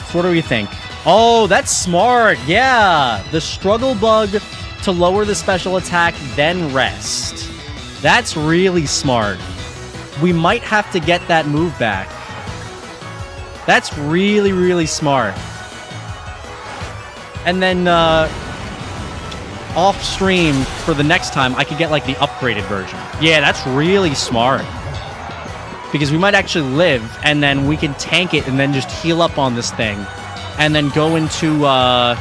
So what do we think? Oh, that's smart. Yeah. The Struggle Bug to lower the special attack, then rest. That's really smart. We might have to get that move back. That's really, really smart. And then off stream for the next time, I could get like the upgraded version. Yeah, that's really smart. Because we might actually live, and then we can tank it and then just heal up on this thing. And then go into the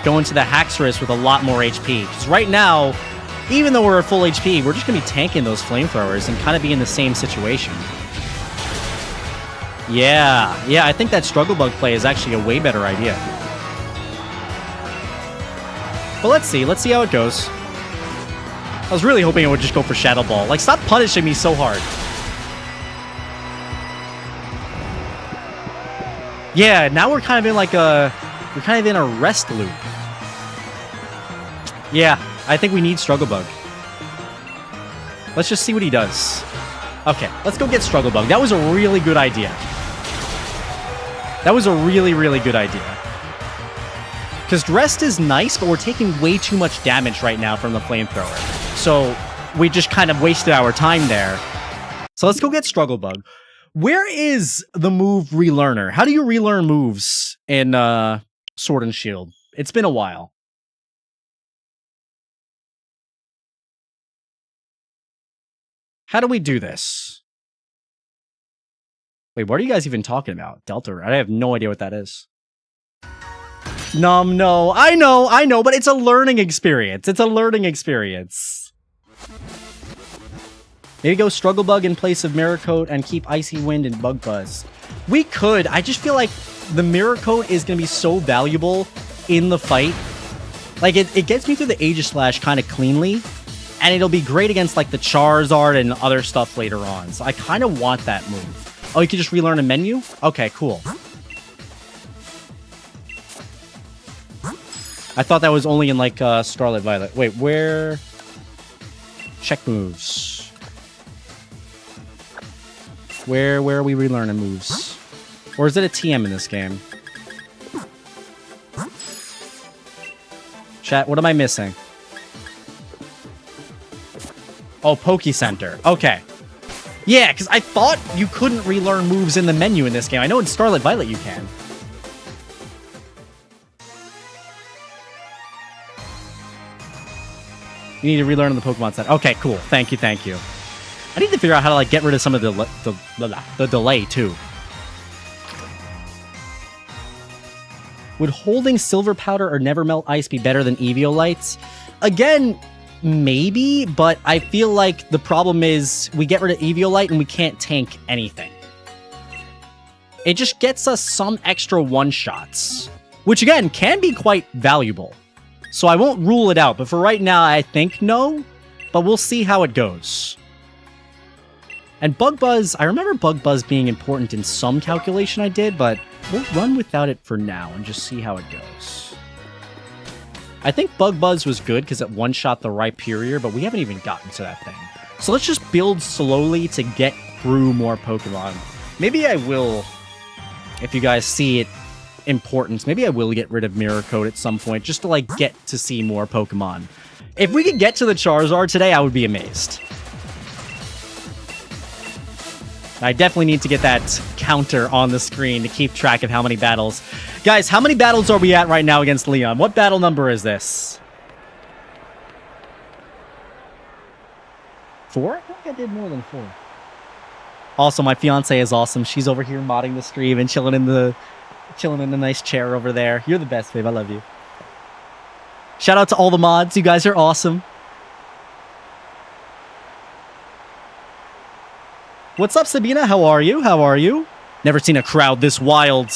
Haxorus with a lot more HP. Because right now, even though we're at full HP, we're just going to be tanking those flamethrowers and kind of be in the same situation. Yeah, I think that Struggle Bug play is actually a way better idea. But let's see how it goes. I was really hoping it would just go for Shadow Ball. Like, stop punishing me so hard. Yeah, now we're kind of in like a... We're kind of in a rest loop. Yeah, I think we need Struggle Bug. Let's just see what he does. Okay, let's go get Struggle Bug. That was a really good idea. That was a really, really good idea. Because rest is nice, but we're taking way too much damage right now from the flamethrower. So we just kind of wasted our time there. So let's go get Struggle Bug. Where is the move Relearner? How do you relearn moves in Sword and Shield? It's been a while. How do we do this? Wait, what are you guys even talking about? Delta? I have no idea what that is. Snom, no. I know, but it's a learning experience. It's a learning experience. Maybe go Struggle Bug in place of Mirror Coat and keep Icy Wind and Bug Buzz. We could. I just feel like the Mirror Coat is going to be so valuable in the fight. Like, it gets me through the Aegislash kind of cleanly. And it'll be great against, like, the Charizard and other stuff later on. So I kind of want that move. Oh, you can just relearn a menu? Okay, cool. I thought that was only in, like, Scarlet Violet. Wait, where... Check moves. Where are we relearning moves? Or is it a TM in this game? Chat, what am I missing? Oh, Poke Center. Okay. Yeah, because I thought you couldn't relearn moves in the menu in this game. I know in Scarlet Violet you can. You need to relearn the Pokemon Center. Okay, cool. Thank you. I need to figure out how to like get rid of some of the delay too. Would holding Silver Powder or Never Melt Ice be better than Eviolites? Again, maybe, but I feel like the problem is we get rid of Eviolite and we can't tank anything. It just gets us some extra one-shots, which again can be quite valuable. So I won't rule it out, but for right now I think no, but we'll see how it goes. And Bug Buzz, I remember Bug Buzz being important in some calculation I did, but we'll run without it for now and just see how it goes. I think Bug Buzz was good because it one-shot the Rhyperior, but we haven't even gotten to that thing. So let's just build slowly to get through more Pokemon. Maybe I will, if you guys see it importance, maybe I will get rid of Mirror Coat at some point, just to like get to see more Pokemon. If we could get to the Charizard today, I would be amazed. I definitely need to get that counter on the screen to keep track of how many battles. Guys, how many battles are we at right now against Leon? What battle number is this? 4? I think I did more than 4. Also, my fiance is awesome. She's over here modding the stream and chilling in the nice chair over there. You're the best, babe. I love you. Shout out to all the mods. You guys are awesome. What's up, Sabina? How are you? Never seen a crowd this wild.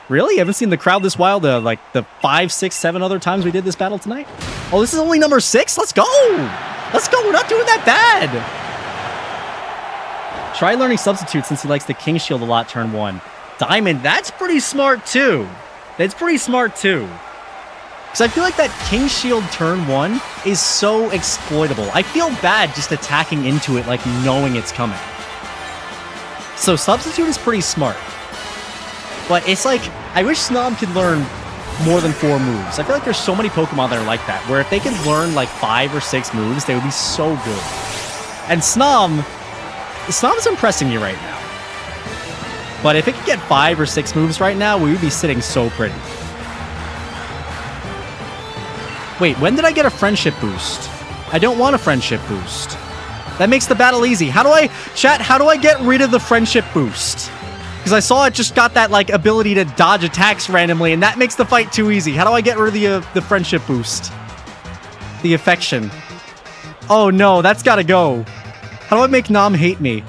Really? You haven't seen the crowd this wild like the 5, 6, 7 other times we did this battle tonight? Oh, this is only number 6? Let's go! Let's go! We're not doing that bad! Try learning Substitute since he likes the King Shield a lot turn 1. Diamond, that's pretty smart too. Because I feel like that King Shield turn 1 is so exploitable. I feel bad just attacking into it like knowing it's coming. So Substitute is pretty smart. But it's like, I wish Snom could learn more than 4 moves. I feel like there's so many Pokemon that are like that, where if they could learn like 5 or 6 moves, they would be so good. And Snom's impressing me right now. But if it could get 5 or 6 moves right now, we would be sitting so pretty. Wait, when did I get a friendship boost? I don't want a friendship boost. That makes the battle easy. How do I get rid of the friendship boost? Because I saw it just got that, like, ability to dodge attacks randomly, and that makes the fight too easy. How do I get rid of the friendship boost? The affection. Oh, no, that's gotta go. How do I make Nom hate me?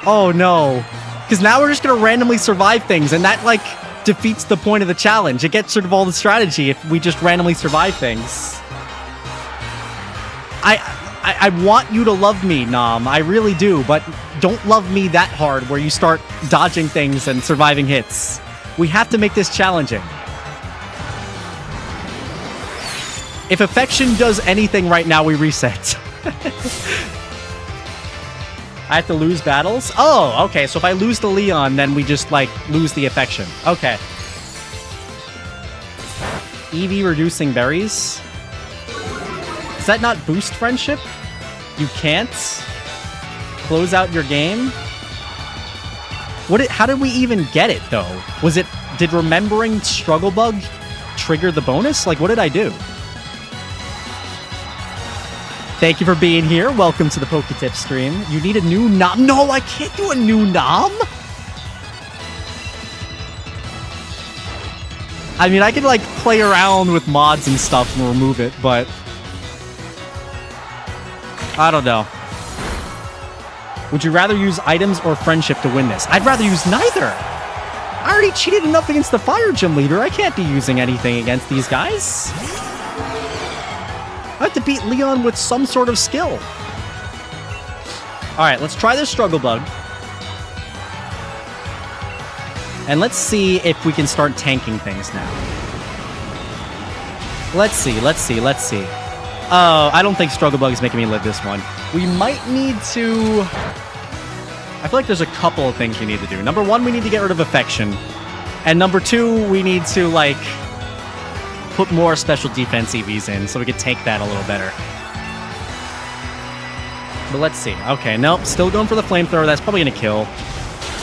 Oh, no. Because now we're just gonna randomly survive things, and that, like, defeats the point of the challenge. It gets rid of all the strategy if we just randomly survive things. I want you to love me, Nom. I really do, but don't love me that hard where you start dodging things and surviving hits. We have to make this challenging. If affection does anything right now, we reset. I have to lose battles? Oh, okay. So if I lose the Leon, then we just, like, lose the affection. Okay. Eevee reducing berries? Does that not boost friendship? You can't? Close out your game? How did we even get it, though? Did remembering Struggle Bug trigger the bonus? Like, what did I do? Thank you for being here. Welcome to the PokeTips stream. You need a new Nom. No, I can't do a new Nom. I mean, I could, like, play around with mods and stuff and remove it, but I don't know. Would you rather use items or friendship to win this? I'd rather use neither. I already cheated enough against the Fire Gym leader. I can't be using anything against these guys. I have to beat Leon with some sort of skill. Alright, let's try this Struggle Bug. And let's see if we can start tanking things now. Let's see. Oh, I don't think Struggle Bug is making me live this one. We might need to... I feel like there's a couple of things we need to do. Number 1, we need to get rid of affection. And number 2, we need to, like, put more special defense EVs in so we can take that a little better. But let's see. Okay, nope. Still going for the flamethrower. That's probably going to kill.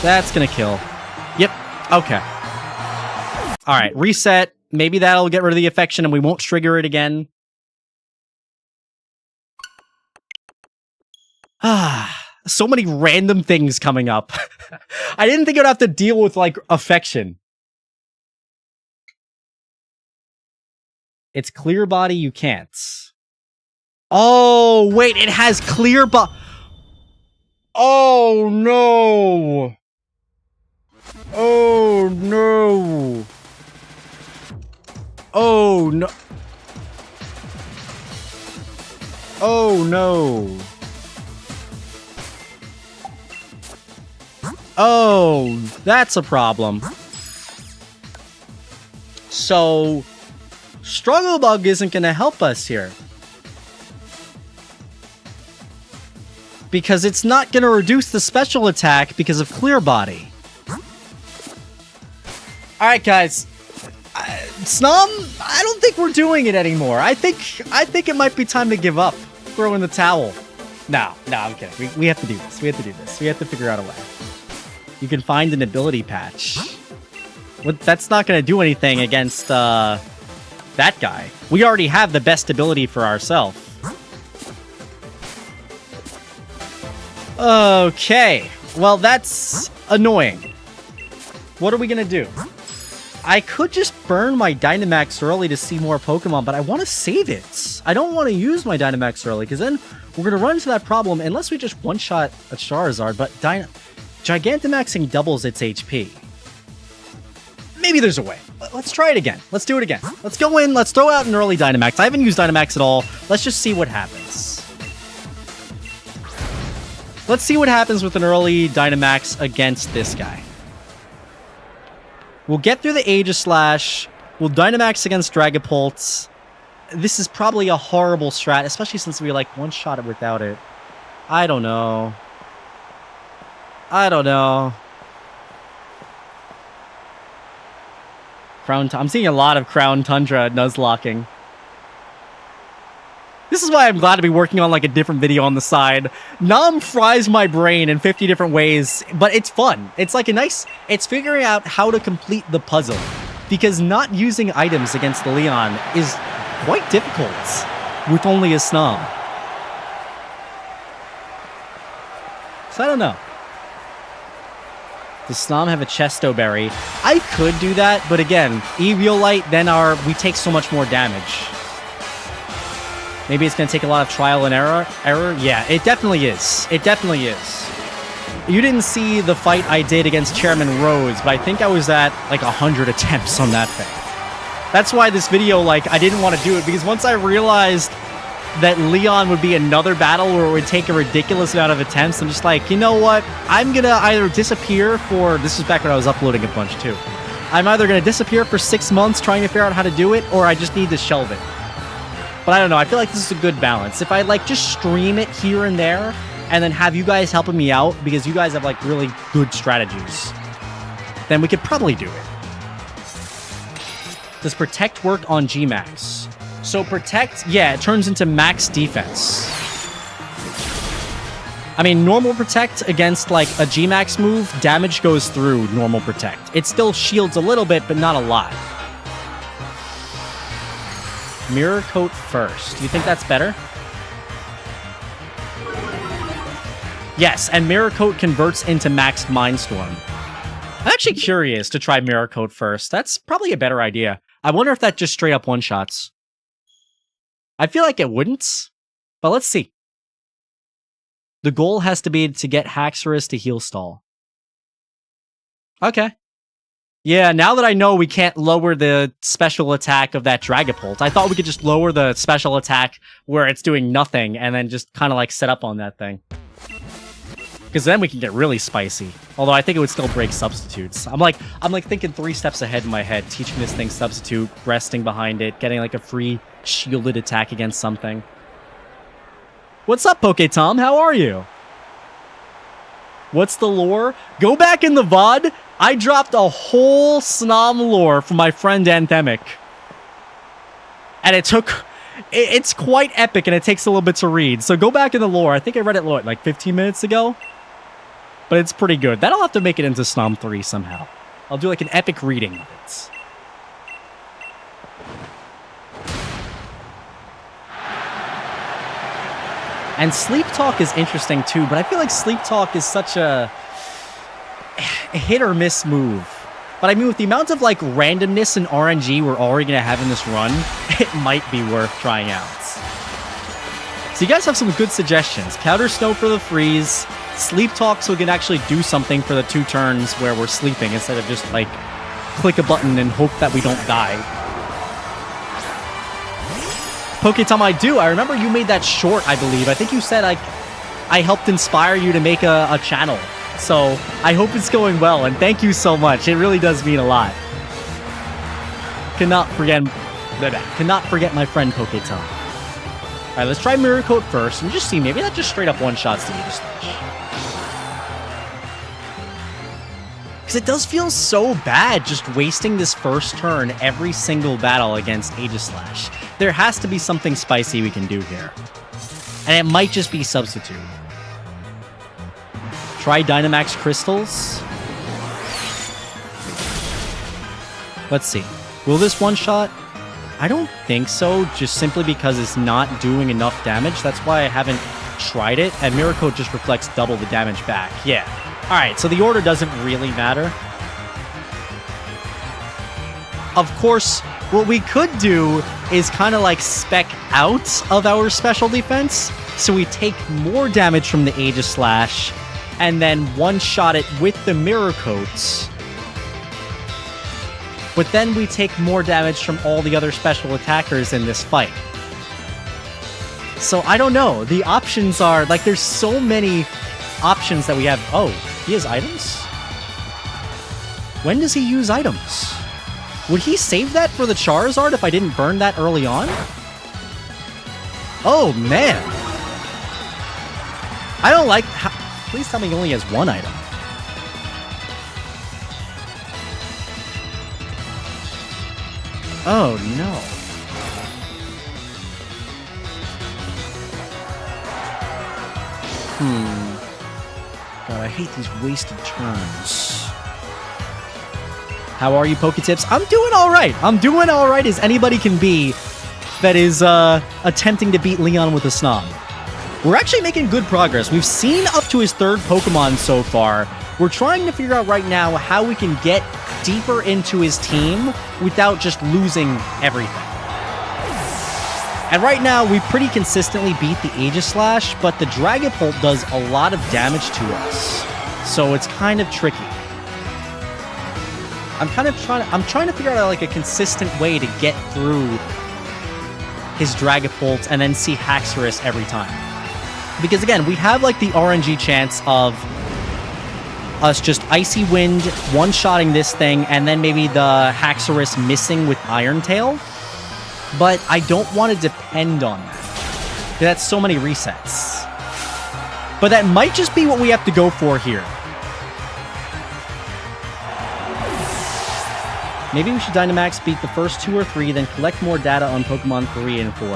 That's going to kill. Yep. Okay. All right. Reset. Maybe that'll get rid of the affection and we won't trigger it again. So many random things coming up. I didn't think I'd have to deal with, like, affection. It's clear body, you can't. Oh, wait, it has clear body. Oh, no. Oh, no. Oh, no. Oh, no. Oh, that's a problem. So, Struggle Bug isn't going to help us here. Because it's not going to reduce the special attack because of Clear Body. Alright, guys. Snom, I don't think we're doing it anymore. I think it might be time to give up. Throw in the towel. No, I'm kidding. We have to do this. We have to figure out a way. You can find an ability patch. Well, that's not going to do anything against that guy. We already have the best ability for ourselves. Okay. Well, that's annoying. What are we going to do? I could just burn my Dynamax early to see more Pokemon, but I want to save it. I don't want to use my Dynamax early, because then we're going to run into that problem unless we just one-shot a Charizard, but Gigantamaxing doubles its HP. Maybe there's a way. Let's try it again. Let's do it again. Let's go in. Let's throw out an early Dynamax. I haven't used Dynamax at all. Let's just see what happens. Let's see what happens with an early Dynamax against this guy. We'll get through the Aegislash. We'll Dynamax against Dragapult. This is probably a horrible strat, especially since we, like, one-shot it without it. I don't know. I'm seeing a lot of Crown Tundra Nuzlocking. This is why I'm glad to be working on like a different video on the side. Nom fries my brain in 50 different ways, but it's fun. It's like it's figuring out how to complete the puzzle, because not using items against Leon is quite difficult with only a Snom. So I don't know. Does Snom have a Chesto Berry? I could do that, but again, Eviolite, then we take so much more damage. Maybe it's going to take a lot of trial and error. Yeah, it definitely is. It definitely is. You didn't see the fight I did against Chairman Rhodes, but I think I was at like 100 attempts on that thing. That's why this video, like, I didn't want to do it, because once I realized that Leon would be another battle where it would take a ridiculous amount of attempts, I'm just like, you know what? I'm going to either disappear for... This was back when I was uploading a bunch, too. I'm either going to disappear for 6 months trying to figure out how to do it, or I just need to shelve it. But I don't know, I feel like this is a good balance. If I, like, just stream it here and there, and then have you guys helping me out, because you guys have, like, really good strategies, then we could probably do it. Does Protect work on G-Max? So Protect, yeah, it turns into max defense. I mean, normal Protect against, like, a G-Max move, damage goes through normal Protect. It still shields a little bit, but not a lot. Mirror Coat first. Do you think that's better? Yes, and Mirror Coat converts into maxed Mindstorm. I'm actually curious to try Mirror Coat first. That's probably a better idea. I wonder if that just straight up one-shots. I feel like it wouldn't, but let's see. The goal has to be to get Haxorus to heal stall. Okay. Yeah, now that I know we can't lower the special attack of that Dragapult, I thought we could just lower the special attack where it's doing nothing and then just kind of like set up on that thing. Because then we can get really spicy. Although I think it would still break substitutes. I'm like thinking 3 steps ahead in my head, teaching this thing substitute, resting behind it, getting like a free shielded attack against something. What's up, PokeTom? How are you? What's the lore? Go back in the VOD. I dropped a whole Snom lore from my friend Anthemic. And it's quite epic and it takes a little bit to read. So go back in the lore. I think I read it like 15 minutes ago. But it's pretty good. That'll have to make it into Snom 3 somehow. I'll do like an epic reading of it. And Sleep Talk is interesting too, but I feel like Sleep Talk is such a hit or miss move. But I mean, with the amount of like randomness and RNG we're already going to have in this run, it might be worth trying out. So you guys have some good suggestions. Powder Snow for the freeze, Sleep Talk so we can actually do something for the 2 turns where we're sleeping instead of just like click a button and hope that we don't die. PokeTom, I do. I remember you made that short, I believe. I think you said I helped inspire you to make a channel. So I hope it's going well, and thank you so much. It really does mean a lot. Cannot forget my friend PokeTom. All right, let's try Mirror Coat first and just see. Maybe that just straight up one-shots the Aegislash. Because it does feel so bad just wasting this first turn every single battle against Aegislash. There has to be something spicy we can do here. And it might just be Substitute. Try Dynamax Crystals. Let's see. Will this one-shot? I don't think so, just simply because it's not doing enough damage. That's why I haven't tried it. And Mirror Coat just reflects double the damage back. Yeah. Alright, so the order doesn't really matter. Of course, what we could do is kind of like spec out of our special defense, so we take more damage from the Aegislash, and then one-shot it with the Mirror Coats. But then we take more damage from all the other special attackers in this fight. So I don't know. The options are, like, there's so many options that we have. Oh, he has items? When does he use items? Would he save that for the Charizard if I didn't burn that early on? Oh, man. I don't like... Please tell me he only has 1 item. Oh, no. God, I hate these wasted turns. How are you, PokeTips? I'm doing all right. I'm doing all right as anybody can be that is attempting to beat Leon with a Snom. We're actually making good progress. We've seen up to his third Pokemon so far. We're trying to figure out right now how we can get deeper into his team without just losing everything. And right now, we pretty consistently beat the Aegislash, but the Dragapult does a lot of damage to us. So it's kind of tricky. I'm trying to figure out like a consistent way to get through his Dragapult and then see Haxorus every time. Because again, we have like the RNG chance of us just Icy Wind, one-shotting this thing, and then maybe the Haxorus missing with Iron Tail. But I don't want to depend on that. That's so many resets. But that might just be what we have to go for here. Maybe we should Dynamax, beat the first 2 or 3, then collect more data on Pokemon 3 and 4.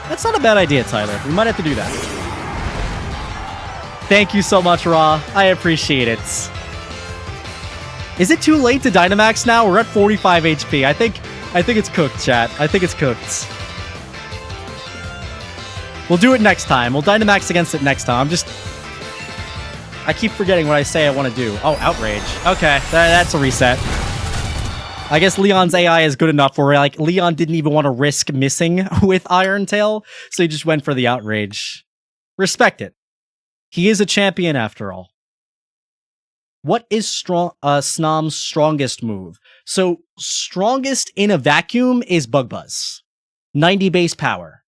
That's not a bad idea, Tyler. We might have to do that. Thank you so much, Ra. I appreciate it. Is it too late to Dynamax now? We're at 45 HP. I think it's cooked, chat. I think it's cooked. We'll do it next time. We'll Dynamax against it next time. I keep forgetting what I say I want to do. Oh, Outrage. Okay, that's a reset. I guess Leon's AI is good enough where like Leon didn't even want to risk missing with Iron Tail, so he just went for the Outrage. Respect it. He is a champion after all. What is Snom's strongest move? So, strongest in a vacuum is Bug Buzz. 90 base power.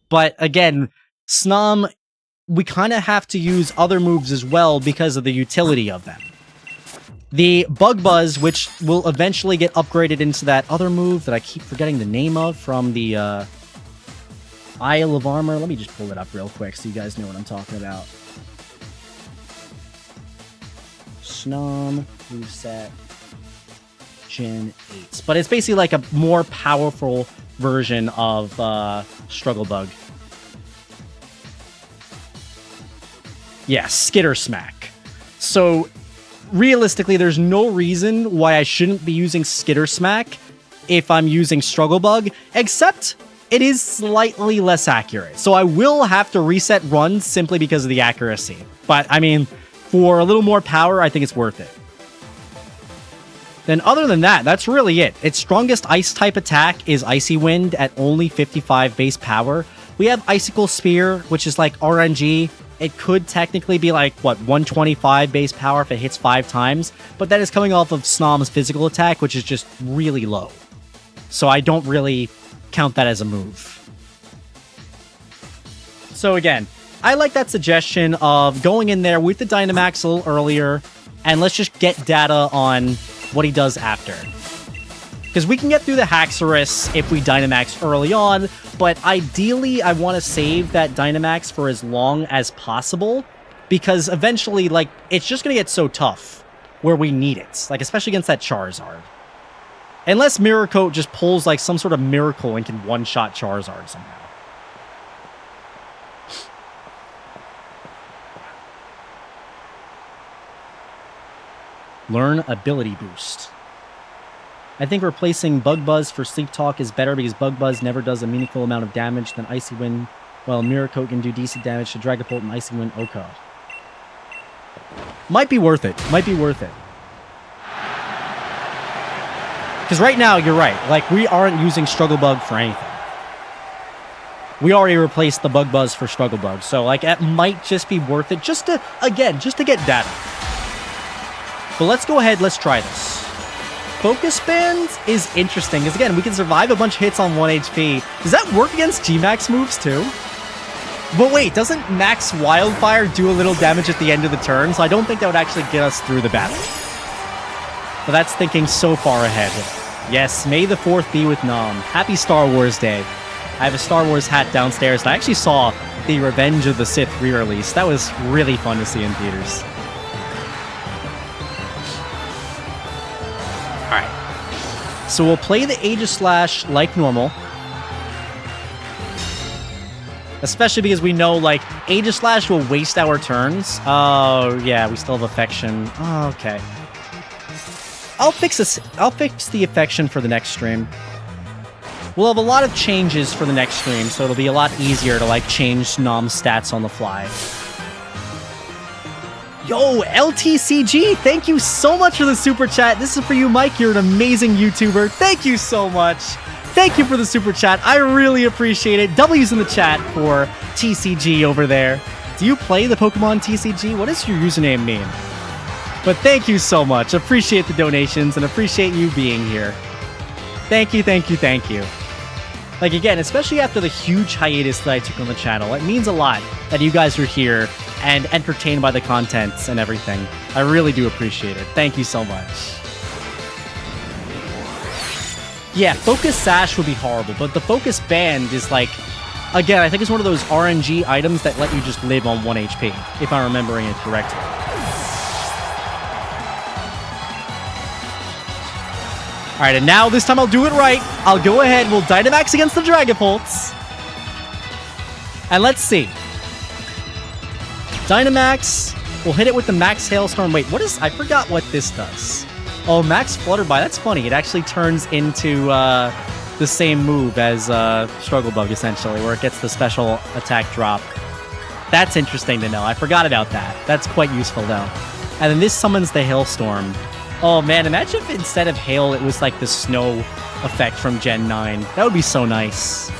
But again, Snom, we kind of have to use other moves as well because of the utility of them. The Bug Buzz, which will eventually get upgraded into that other move that I keep forgetting the name of from the Isle of Armor. Let me just pull it up real quick so you guys know what I'm talking about. Snom moveset Gen 8. But it's basically like a more powerful version of Struggle Bug. Yeah, Skitter Smack. So realistically, there's no reason why I shouldn't be using Skitter Smack if I'm using Struggle Bug, except it is slightly less accurate. So I will have to reset runs simply because of the accuracy. But, I mean, for a little more power, I think it's worth it. Then other than that, that's really it. Its strongest Ice-type attack is Icy Wind at only 55 base power. We have Icicle Spear, which is like RNG. It could technically be like, what, 125 base power if it hits 5 times, but that is coming off of Snom's physical attack, which is just really low. So I don't really count that as a move. So again, I like that suggestion of going in there with the Dynamax a little earlier, and let's just get data on what he does after. Because we can get through the Haxorus if we Dynamax early on, but ideally I want to save that Dynamax for as long as possible, because eventually, like, it's just going to get so tough where we need it, like, especially against that Charizard. Unless Mirror Coat just pulls, like, some sort of miracle and can one-shot Charizard somehow. Learn Ability Boost. I think replacing Bug Buzz for Sleep Talk is better because Bug Buzz never does a meaningful amount of damage than Icy Wind, while Mirror Coat can do decent damage to Dragapult and Icy Wind Oko. Might be worth it. Might be worth it. Because right now, you're right. Like, we aren't using Struggle Bug for anything. We already replaced the Bug Buzz for Struggle Bug. So, like, it might just be worth it just to, again, just to get data. But let's go ahead, let's try this. Focus Band is interesting, because again, we can survive a bunch of hits on 1 HP. Does that work against G-Max moves too? But wait, doesn't Max Wildfire do a little damage at the end of the turn? So I don't think that would actually get us through the battle. But that's thinking so far ahead. Yes, May the 4th be with Nom. Happy Star Wars Day. I have a Star Wars hat downstairs, and I actually saw the Revenge of the Sith re-release. That was really fun to see in theaters. Alright. so we'll play the Aegislash like normal. Especially because we know, like, Aegislash will waste our turns. Oh, yeah, we still have Affection. Oh, okay. I'll fix this. I'll fix the Affection for the next stream. We'll have a lot of changes for the next stream, so it'll be a lot easier to, like, change Snom's stats on the fly. Yo, LTCG, thank you so much for the super chat. This is for you, Mike. You're an amazing YouTuber. Thank you so much. Thank you for the super chat. I really appreciate it. W's in the chat for TCG over there. Do you play the Pokemon TCG? What does your username mean? But thank you so much. Appreciate the donations and appreciate you being here. Thank you, thank you, thank you. Like, again, especially after the huge hiatus that I took on the channel, it means a lot that you guys are here and entertained by the contents and everything. I really do appreciate it. Thank you so much. Yeah, Focus Sash would be horrible, but the Focus Band is like, again, I think it's one of those RNG items that let you just live on 1 HP, if I'm remembering it correctly. All right, and now this time I'll do it right. I'll go ahead. We'll Dynamax against the Dragapults. And let's see. Dynamax. We'll hit it with the Max Hailstorm. Wait, what is... I forgot what this does. Oh, Max Flutterby. That's funny. It actually turns into the same move as Struggle Bug, essentially, where it gets the special attack drop. That's interesting to know. I forgot about that. That's quite useful, though. And then this summons the Hailstorm. Oh man, imagine if instead of hail, it was like the snow effect from Gen 9. That would be so nice.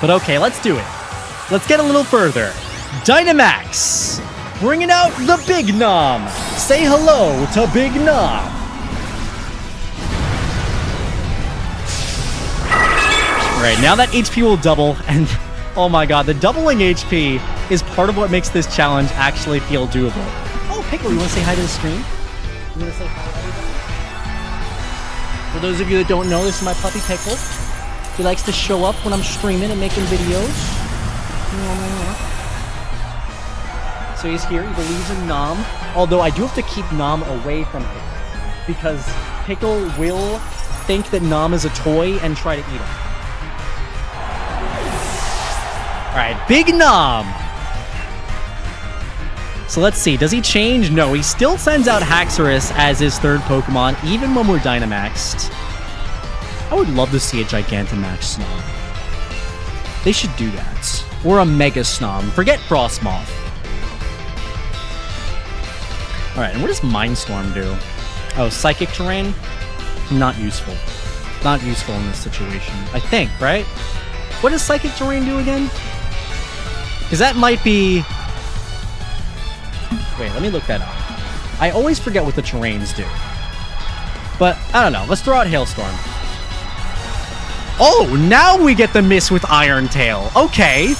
But okay, let's do it. Let's get a little further. Dynamax! Bringing out the Big Nom! Say hello to Big Nom! Alright, now that HP will double, and oh my god, the doubling HP is part of what makes this challenge actually feel doable. Oh, Pickle, you want to say hi to the stream? I'm gonna say hi to everybody. For those of you that don't know, this is my puppy Pickle. He likes to show up when I'm streaming and making videos. So he's here. He believes in Nom. Although I do have to keep Nom away from Pickle, because Pickle will think that Nom is a toy and try to eat him. Alright, Big Nom! So let's see, does he change? No, he still sends out Haxorus as his third Pokemon, even when we're Dynamaxed. I would love to see a Gigantamax Snom. They should do that. Or a Mega Snom. Forget Frostmoth. Alright, and what does Mindstorm do? Oh, Psychic Terrain? Not useful. Not useful in this situation. I think, right? What does Psychic Terrain do again? Because that might be... Wait, let me look that up. I always forget what the terrains do. But, I don't know. Let's throw out Hailstorm. Oh, now we get the miss with Iron Tail. Okay.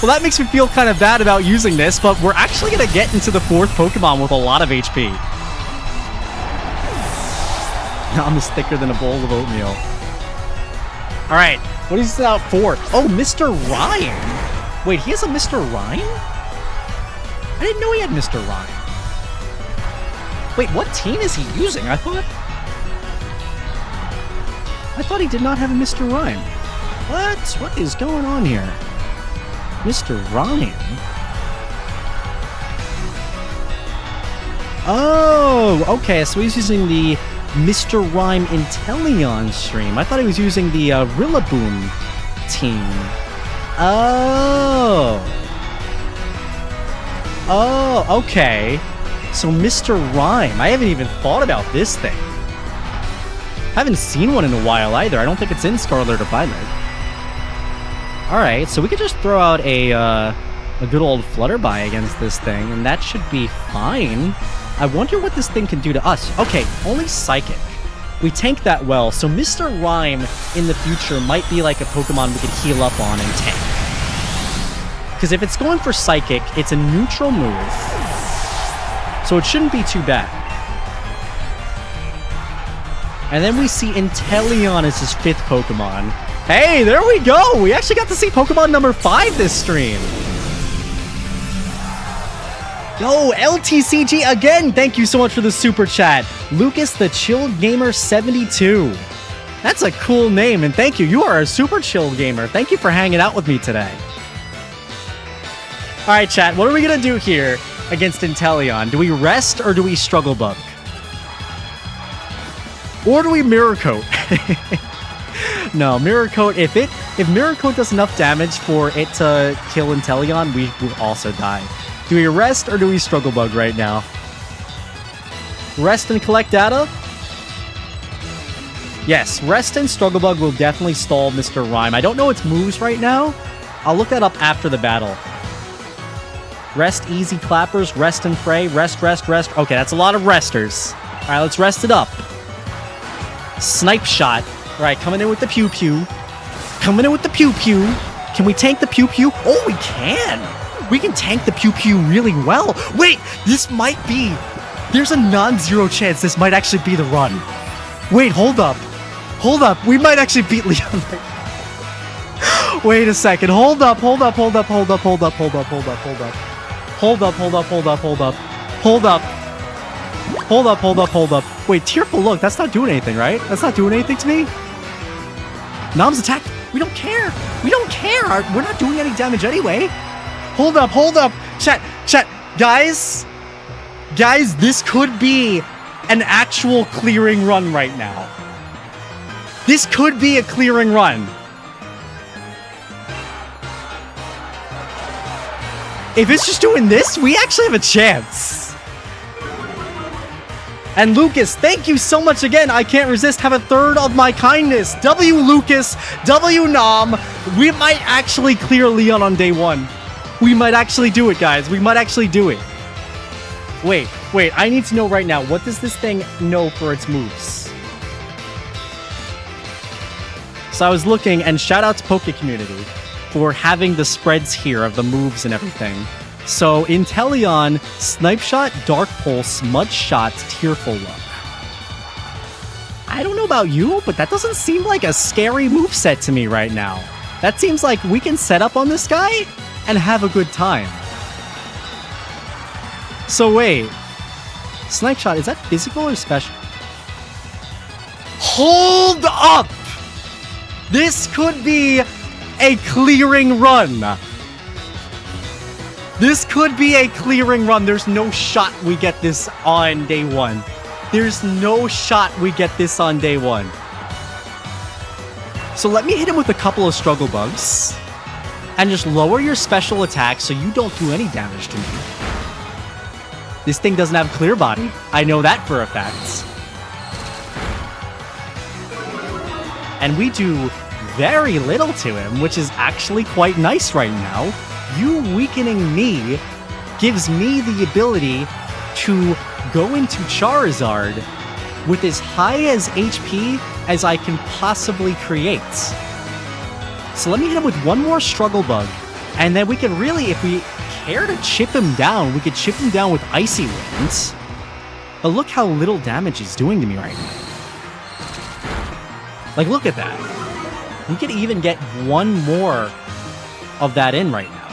Well, that makes me feel kind of bad about using this, but we're actually going to get into the fourth Pokemon with a lot of HP. Nom is thicker than a bowl of oatmeal. Alright, what is this out for? Oh, Mr. Rhyme. Wait, he has a Mr. Rhyme? I didn't know he had Mr. Rhyme. Wait, what team is he using? I thought he did not have a Mr. Rhyme. What? What is going on here? Mr. Rhyme? Oh, okay, so he's using the Mr. Rhyme Inteleon stream. I thought he was using the Rillaboom team. Oh. Oh, okay. So Mr. Rhyme. I haven't even thought about this thing. I haven't seen one in a while either. I don't think it's in Scarlet or Violet. Alright, so we could just throw out a good old Flutterby against this thing, and that should be fine. I wonder what this thing can do to us. Okay, only Psychic. We tank that well, so Mr. Rhyme in the future might be like a Pokemon we could heal up on and tank. Because if it's going for Psychic, it's a neutral move. So it shouldn't be too bad. And then we see Inteleon as his fifth Pokemon. Hey, there we go! We actually got to see Pokemon number 5 this stream! Yo, LTCG again. Thank you so much for the super chat. Lucas the Chill Gamer 72. That's a cool name, and thank you. You are a super chill gamer. Thank you for hanging out with me today. All right, chat. What are we going to do here against Inteleon? Do we rest or do we struggle bug? Or do we mirror coat? No, mirror coat. If mirror coat does enough damage for it to kill Inteleon, we will also die. Do we rest or do we struggle bug right now? Rest and collect data? Yes, rest and struggle bug will definitely stall Mr. Rhyme. I don't know its moves right now. I'll look that up after the battle. Rest, easy clappers, rest and fray, rest. Okay, that's a lot of resters. All right, let's rest it up. Snipe shot. All right, coming in with the pew pew. Coming in with the pew pew. Can we tank the pew pew? Oh, we can. We can tank the pew pew really well. Wait, this might be... There's a non-zero chance this might actually be the run. Wait, hold up. Hold up. We might actually beat Leon. Wait a second. Hold up. Hold up. Hold up. Hold up. Hold up. Hold up. Hold up. Hold up. Hold up. Hold up. Hold up. Hold up. Hold up. Hold up. Hold up. Hold up. Wait, tearful look. That's not doing anything, right? That's not doing anything to me. Nom's attack. We don't care. We don't care. We're not doing any damage anyway. Hold up. Hold up. Chat. Guys, this could be an actual clearing run right now. This could be a clearing run. If it's just doing this, we actually have a chance. And Lucas, thank you so much again. I can't resist. Have a third of my kindness. W Lucas, W Nom. We might actually clear Leon on day one. We might actually do it, guys. We might actually do it. Wait, I need to know right now, what does this thing know for its moves? So I was looking, and shout out to Poke Community for having the spreads here of the moves and everything. So Inteleon, Snipe Shot, Dark Pulse, Mud Shot, Tearful Look. I don't know about you, but that doesn't seem like a scary moveset to me right now. That seems like we can set up on this guy and have a good time. So wait, Snipe Shot, is that physical or special? Hold up! This could be a clearing run. This could be a clearing run. There's no shot we get this on day one. There's no shot we get this on day one. So let me hit him with a couple of struggle bugs and just lower your special attack so you don't do any damage to me. This thing doesn't have clear body. I know that for a fact. And we do very little to him, which is actually quite nice right now. You weakening me gives me the ability to go into Charizard with as high as HP as I can possibly create. So let me hit him with one more struggle bug, and then we can really, if we care to chip him down, we could chip him down with Icy Winds. But look how little damage he's doing to me right now. Like, look at that. We could even get one more of that in right now.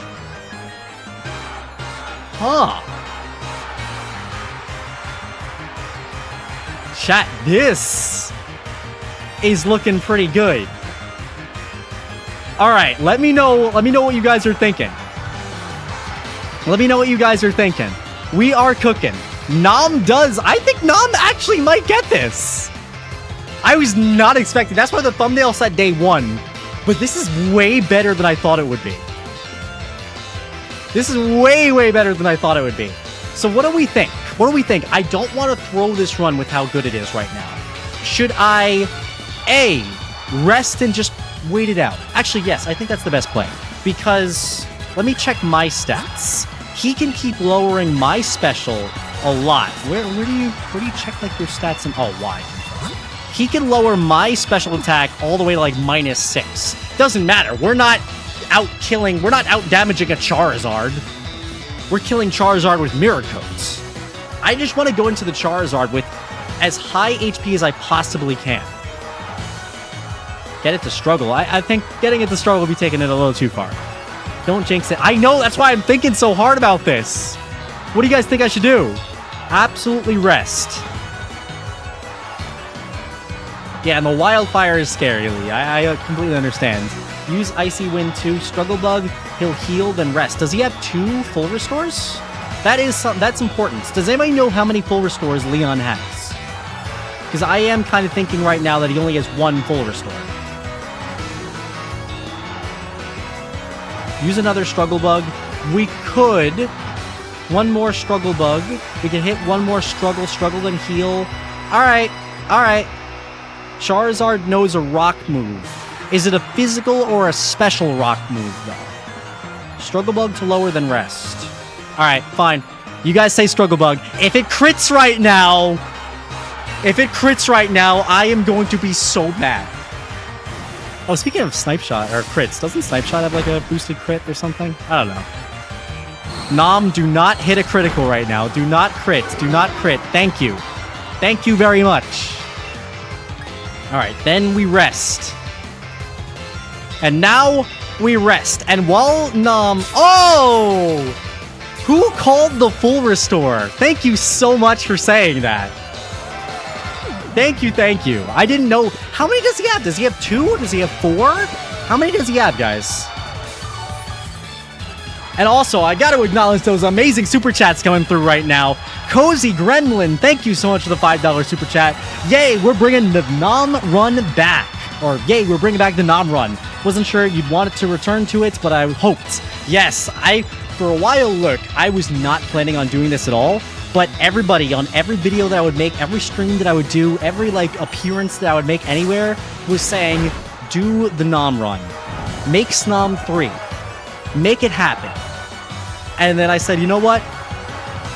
Huh. Chat, this is looking pretty good. All right, let me know what you guys are thinking. Let me know what you guys are thinking. We are cooking. I think Nom actually might get this. I was not expecting. That's why the thumbnail said day one. But this is way better than I thought it would be. This is way, way better than I thought it would be. So what do we think? What do we think? I don't want to throw this run with how good it is right now. Should I, A, rest and just wait it out? Actually, yes, I think that's the best play. Because, let me check my stats. He can keep lowering my special a lot. Where do you check like your stats and Y? He can lower my special attack all the way to like -6. Doesn't matter. We're not out damaging a Charizard. We're killing Charizard with Mirror Coats. I just want to go into the Charizard with as high HP as I possibly can. Get it to struggle. I think getting it to struggle will be taking it a little too far. Don't jinx it. I know, that's why I'm thinking so hard about this. What do you guys think I should do? Absolutely rest. Yeah, and the wildfire is scary, Lee. I completely understand. Use Icy Wind 2, Struggle Bug, he'll heal, then rest. Does he have 2 full restores? That's important. Does anybody know how many full restores Leon has? Because I am kind of thinking right now that he only has 1 full restore. Use another Struggle Bug. We could. 1 more Struggle Bug. We can hit 1 more Struggle, then heal. Alright. Charizard knows a rock move. Is it a physical or a special rock move, though? Struggle Bug to lower, then rest. Alright, fine. You guys say Struggle Bug. If it crits right now, I am going to be so mad. Oh, speaking of Snipe Shot, or crits, doesn't Snipe Shot have like a boosted crit or something? I don't know. Nom, do not hit a critical right now. Do not crit. Thank you. Thank you very much. Alright, then we rest. And now we rest. And while Nom... Oh! Who called the full restore? Thank you so much for saying that. Thank you. I didn't know. How many does he have? Does he have 2? Does he have 4? How many does he have, guys? And also, I got to acknowledge those amazing super chats coming through right now. Cozy Gremlin, thank you so much for the $5 super chat. Yay, we're bringing the Nom Run back. Or, yay, we're bringing back the Nom Run. Wasn't sure you'd want it to return to it, but I hoped. Yes, for a while, look, I was not planning on doing this at all. But everybody, on every video that I would make, every stream that I would do, every, appearance that I would make anywhere, was saying, do the Nom Run. Make Snom 3. Make it happen. And then I said, you know what?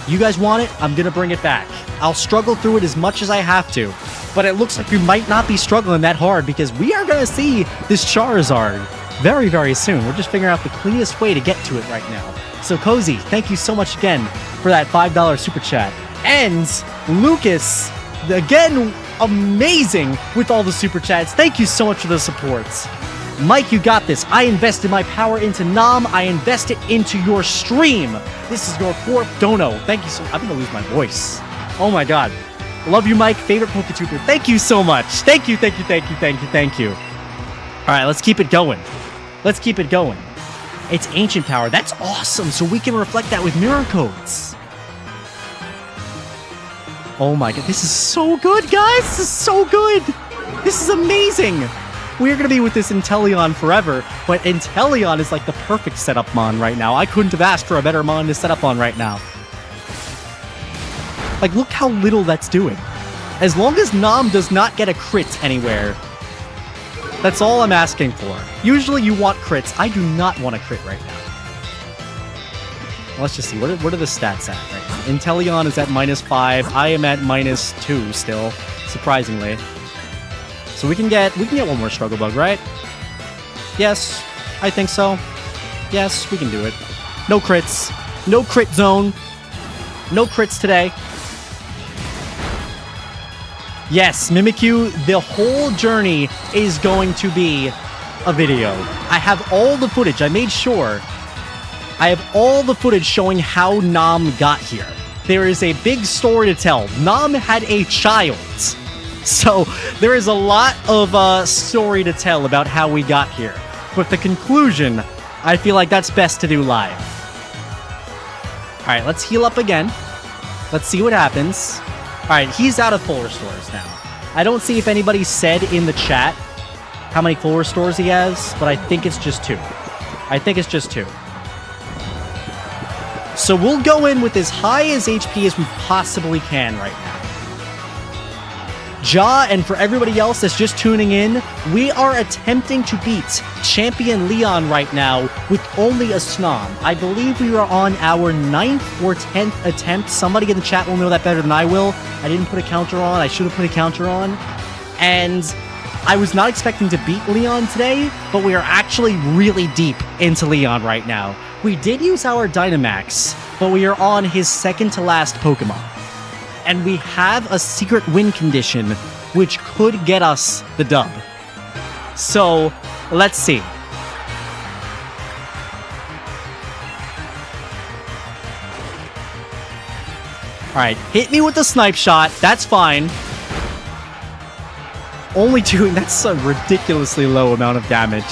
You guys want it? I'm going to bring it back. I'll struggle through it as much as I have to. But it looks like we might not be struggling that hard because we are going to see this Charizard very, very soon. We're just figuring out the cleanest way to get to it right now. So, Cozy, thank you so much again for that $5 super chat. And Lucas, again, amazing with all the super chats. Thank you so much for the supports. Mike, you got this. I invested my power into Nom. I invest it into your stream. This is your 4th dono. Thank you so much. I'm going to lose my voice. Oh my god. Love you, Mike. Favorite PokeTuber. Thank you so much. Thank you. Alright, let's keep it going. It's Ancient Power. That's awesome. So we can reflect that with Mirror Codes. Oh my god. This is so good, guys. This is so good. This is amazing. We're going to be with this Inteleon forever, but Inteleon is like the perfect setup mon right now. I couldn't have asked for a better mon to set up on right now. Like, look how little that's doing. As long as Nom does not get a crit anywhere, that's all I'm asking for. Usually you want crits. I do not want a crit right now. Let's just see. What are the stats at right now? Inteleon is at -5. I am at -2 still, surprisingly. So we can get 1 more Struggle Bug, right? Yes, I think so. Yes, we can do it. No crits. No crit zone. No crits today. Yes, Mimikyu, the whole journey is going to be a video. I have all the footage. I made sure. I have all the footage showing how Nom got here. There is a big story to tell. Nom had a child. So there is a lot of story to tell about how we got here. But the conclusion, I feel like that's best to do live. Alright, let's heal up again. Let's see what happens. Alright, he's out of full restores now. I don't see if anybody said in the chat how many full restores he has, but I think it's just 2. So we'll go in with as high as HP as we possibly can right now. Ja, and for everybody else that's just tuning in, we are attempting to beat Champion Leon right now with only a Snom. I believe we are on our 9th or 10th attempt. Somebody in the chat will know that better than I will. I didn't put a counter on. I should have put a counter on. And I was not expecting to beat Leon today, but we are actually really deep into Leon right now. We did use our Dynamax, but we are on his second to last Pokemon. And we have a secret win condition, which could get us the dub. So, let's see. right, hit me with the snipe shot. That's fine. Only doing... That's a ridiculously low amount of damage.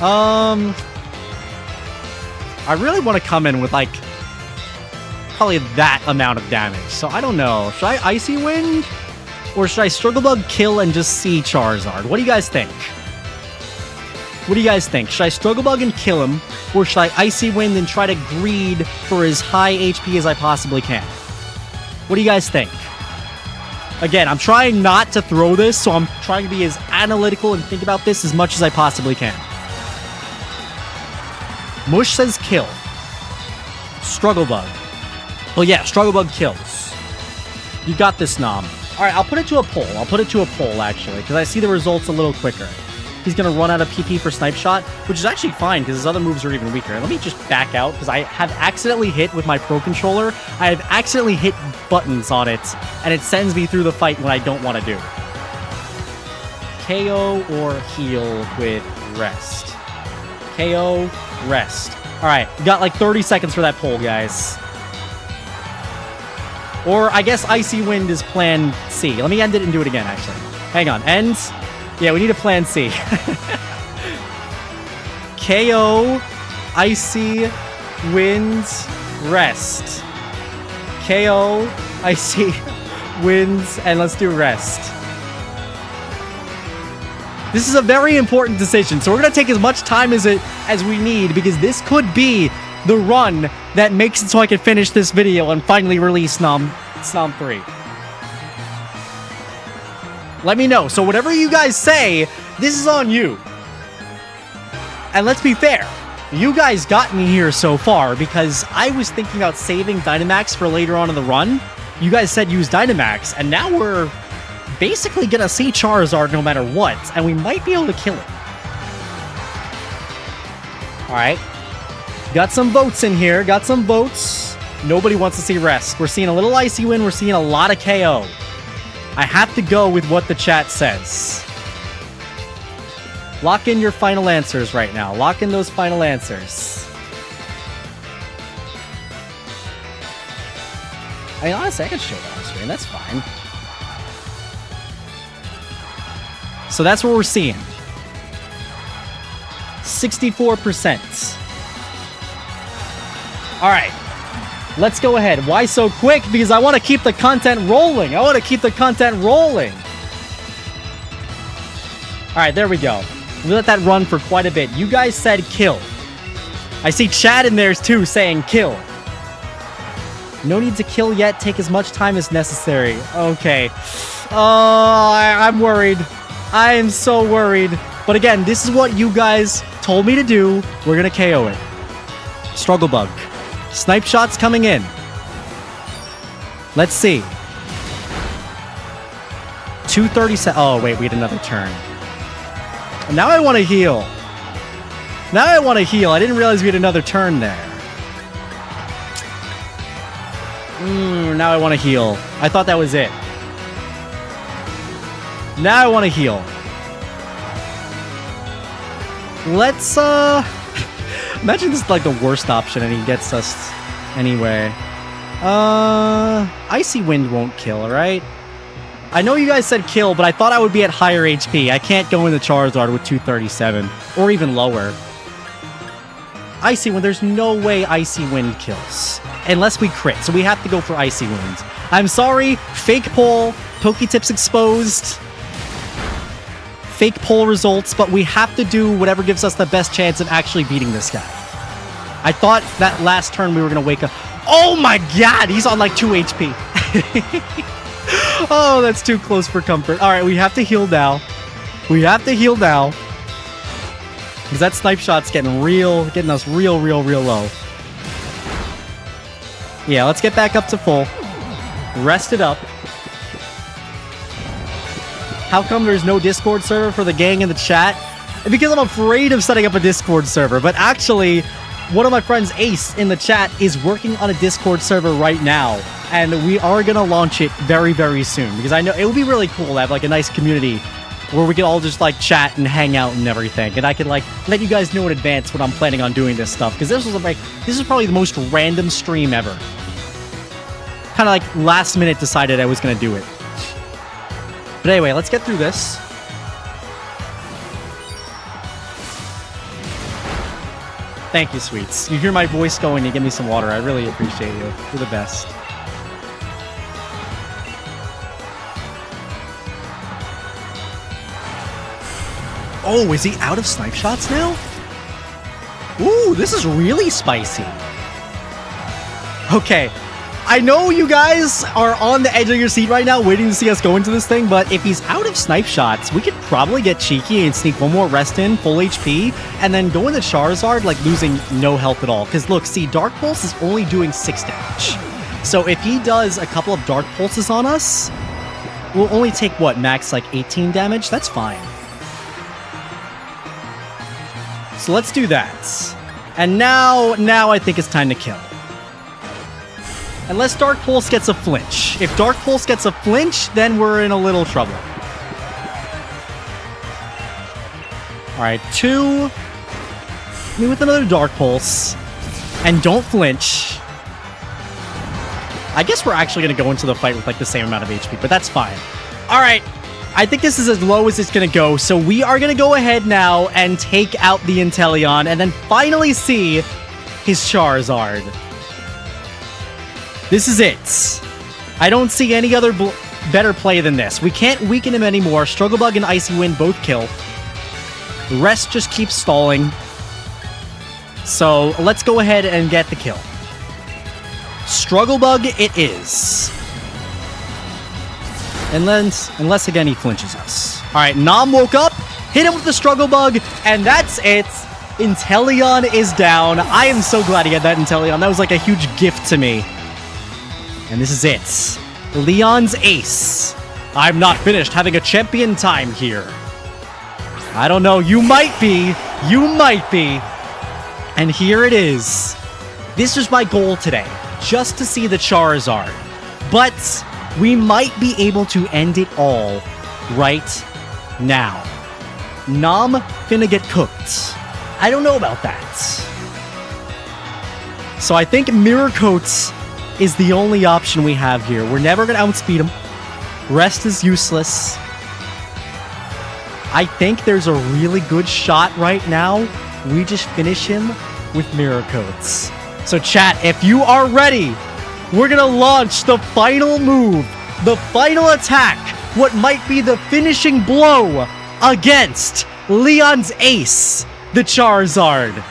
I really want to come in with, like, probably that amount of damage. So I don't know. Should I Icy Wind? Or should I Struggle Bug, kill, and just see Charizard? What do you guys think? What do you guys think? Should I Struggle Bug and kill him? Or should I Icy Wind and try to greed for as high HP as I possibly can? What do you guys think? Again, I'm trying not to throw this, so I'm trying to be as analytical and think about this as much as I possibly can. Mush says kill. Struggle Bug. Well, yeah, Struggle Bug kills. You got this, Snom. All right, I'll put it to a poll. I'll put it to a poll, actually, because I see the results a little quicker. He's going to run out of PP for Snipe Shot, which is actually fine, because his other moves are even weaker. Let me just back out, because I have accidentally hit with my Pro Controller. I have accidentally hit buttons on it, and it sends me through the fight when I don't want to do. KO or heal with rest. KO, rest. All right, we got like 30 seconds for that poll, guys. Or I guess Icy Wind is plan C. Let me end it and do it again, actually. Hang on. End. Yeah, we need a plan C. KO, Icy Wind, rest. KO, Icy Winds, and let's do rest. This is a very important decision, so we're going to take as much time as we need, because this could be the run that makes it so I can finish this video and finally release Snom 3. Let me know. So whatever you guys say, this is on you. And let's be fair. You guys got me here so far because I was thinking about saving Dynamax for later on in the run. You guys said use Dynamax, and now we're basically gonna see Charizard no matter what, and we might be able to kill it. Alright. Got some votes in here. Got some votes. Nobody wants to see rest. We're seeing a little Icy Wind. We're seeing a lot of KO. I have to go with what the chat says. Lock in your final answers right now. Lock in those final answers. I mean, honestly, I could show that on screen. That's fine. So that's what we're seeing. 64%. All right. Let's go ahead. Why so quick? Because I want to keep the content rolling. I want to keep the content rolling. All right, there we go. We let that run for quite a bit. You guys said kill. I see Chad in there too saying kill. No need to kill yet. Take as much time as necessary. Okay. I'm worried. I am so worried. But again, this is what you guys told me to do. We're going to KO it. Struggle Bug. Snipe Shot's coming in. Let's see. 237. Oh, wait, we had another turn. Now I want to heal. Now I want to heal. I didn't realize we had another turn there. Now I want to heal. I thought that was it. Now I want to heal. Let's, imagine this is like the worst option and he gets us anyway. Icy Wind won't kill, right? I know you guys said kill, but I thought I would be at higher HP. I can't go into Charizard with 237, or even lower. Icy Wind, there's no way Icy Wind kills. Unless we crit, so we have to go for Icy Wind. I'm sorry, fake poll, PokeTips exposed. Fake poll results, but we have to do whatever gives us the best chance of actually beating this guy. I thought that last turn we were going to wake up. Oh my god, he's on like 2 HP. Oh, that's too close for comfort. All right, we have to heal now. We have to heal now. Because that Snipe Shot's getting us real low. Yeah, let's get back up to full. Rest it up. How come there's no Discord server for the gang in the chat? Because I'm afraid of setting up a Discord server. But actually, one of my friends, Ace, in the chat is working on a Discord server right now. And we are going to launch it very, very soon. Because I know it would be really cool to have like a nice community where we could all just like chat and hang out and everything. And I could like let you guys know in advance when I'm planning on doing this stuff. Because this was probably the most random stream ever. kind of like last minute decided I was going to do it. But anyway, let's get through this. Thank you, sweets. You hear my voice going, you give me some water. I really appreciate you. You're the best. Oh, is he out of snipe shots now? Ooh, this is really spicy. Okay, I know you guys are on the edge of your seat right now waiting to see us go into this thing, but if he's out of snipe shots, we could probably get cheeky and sneak one more rest in, full HP, and then go into Charizard, like, losing no health at all. Because, look, see, Dark Pulse is only doing 6 damage. So if he does a couple of Dark Pulses on us, we'll only take, what, max, like, 18 damage? That's fine. So let's do that. And now I think it's time to kill. Unless Dark Pulse gets a flinch. If Dark Pulse gets a flinch, then we're in a little trouble. Alright, 2. Me with another Dark Pulse. And don't flinch. I guess we're actually going to go into the fight with like the same amount of HP, but that's fine. Alright. I think this is as low as it's going to go, so we are going to go ahead now and take out the Inteleon and then finally see his Charizard. This is it. I don't see any other better play than this. We can't weaken him anymore. Struggle Bug and Icy Wind both kill. The rest just keeps stalling. So let's go ahead and get the kill. Struggle Bug it is. Unless again he flinches us. Alright, Nom woke up, hit him with the Struggle Bug, and that's it. Inteleon is down. I am so glad he had that Inteleon. That was like a huge gift to me. And this is it. Leon's ace. I'm not finished having a champion time here. I don't know. You might be. You might be. And here it is. This was my goal today. Just to see the Charizard. But we might be able to end it all right now. Nom finna get cooked. I don't know about that. So I think Mirror Coats is the only option we have here. We're never going to outspeed him. Rest is useless. I think there's a really good shot right now. We just finish him with Mirror Coats. So chat, if you are ready, we're going to launch the final move, the final attack, what might be the finishing blow against Leon's ace, the Charizard.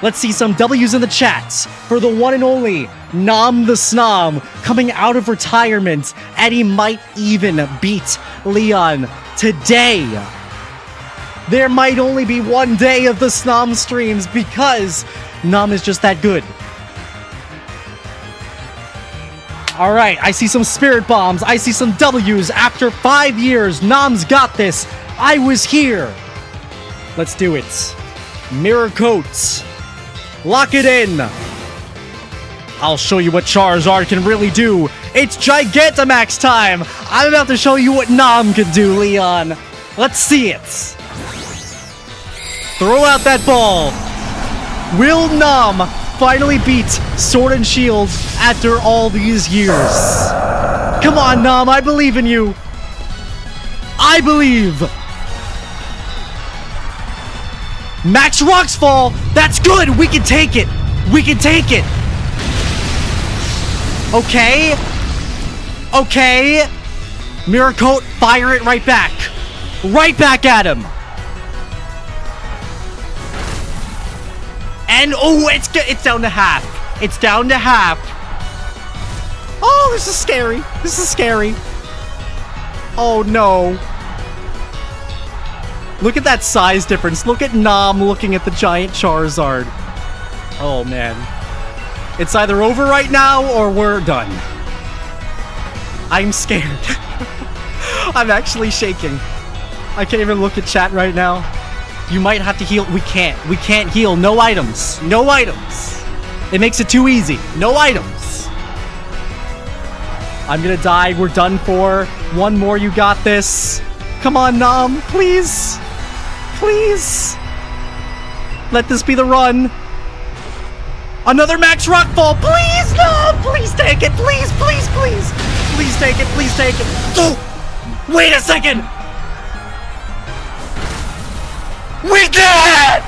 Let's see some W's in the chats for the one and only Nom the Snom coming out of retirement, and he might even beat Leon today. There might only be one day of the Snom streams because Nom is just that good. Alright, I see some Spirit Bombs. I see some W's. After 5 years, Nom's got this. I was here. Let's do it. Mirror Coats. Lock it in. I'll show you what Charizard can really do. It's Gigantamax time. I'm about to show you what Nom can do, Leon. Let's see it. Throw out that ball. Will Nom finally beat Sword and Shield after all these years? Come on, Nom. I believe in you. I believe. Max Rocks Fall. That's good. We can take it. We can take it. Okay. Okay. Mirror Coat, fire it right back. Right back at him. And, oh, it's down to half. It's down to half. Oh, this is scary. This is scary. Oh, no. Look at that size difference. Look at Nom looking at the giant Charizard. Oh, man. It's either over right now or we're done. I'm scared. I'm actually shaking. I can't even look at chat right now. You might have to heal. We can't. We can't heal. No items. No items. It makes it too easy. No items. I'm gonna die. We're done for. One more. You got this. Come on, Nom. Please. Please. Let this be the run. Another max rock fall. Please, no. Please take it. Please, please, please. Please take it. Please take it. Oh, wait a second. We did it.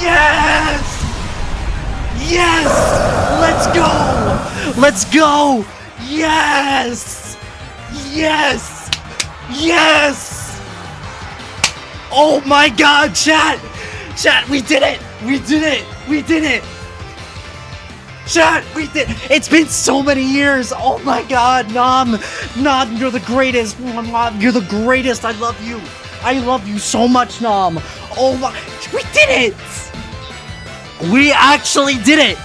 Yes. Yes. Let's go. Let's go. Yes. Yes. Yes. Oh my God, chat. Chat, we did it. We did it. We did it. Chat, we did. It's been so many years. Oh my God, Nom, you're the greatest. Nom, you're the greatest. I love you. I love you so much, Nom. Oh my, we did it. We actually did it.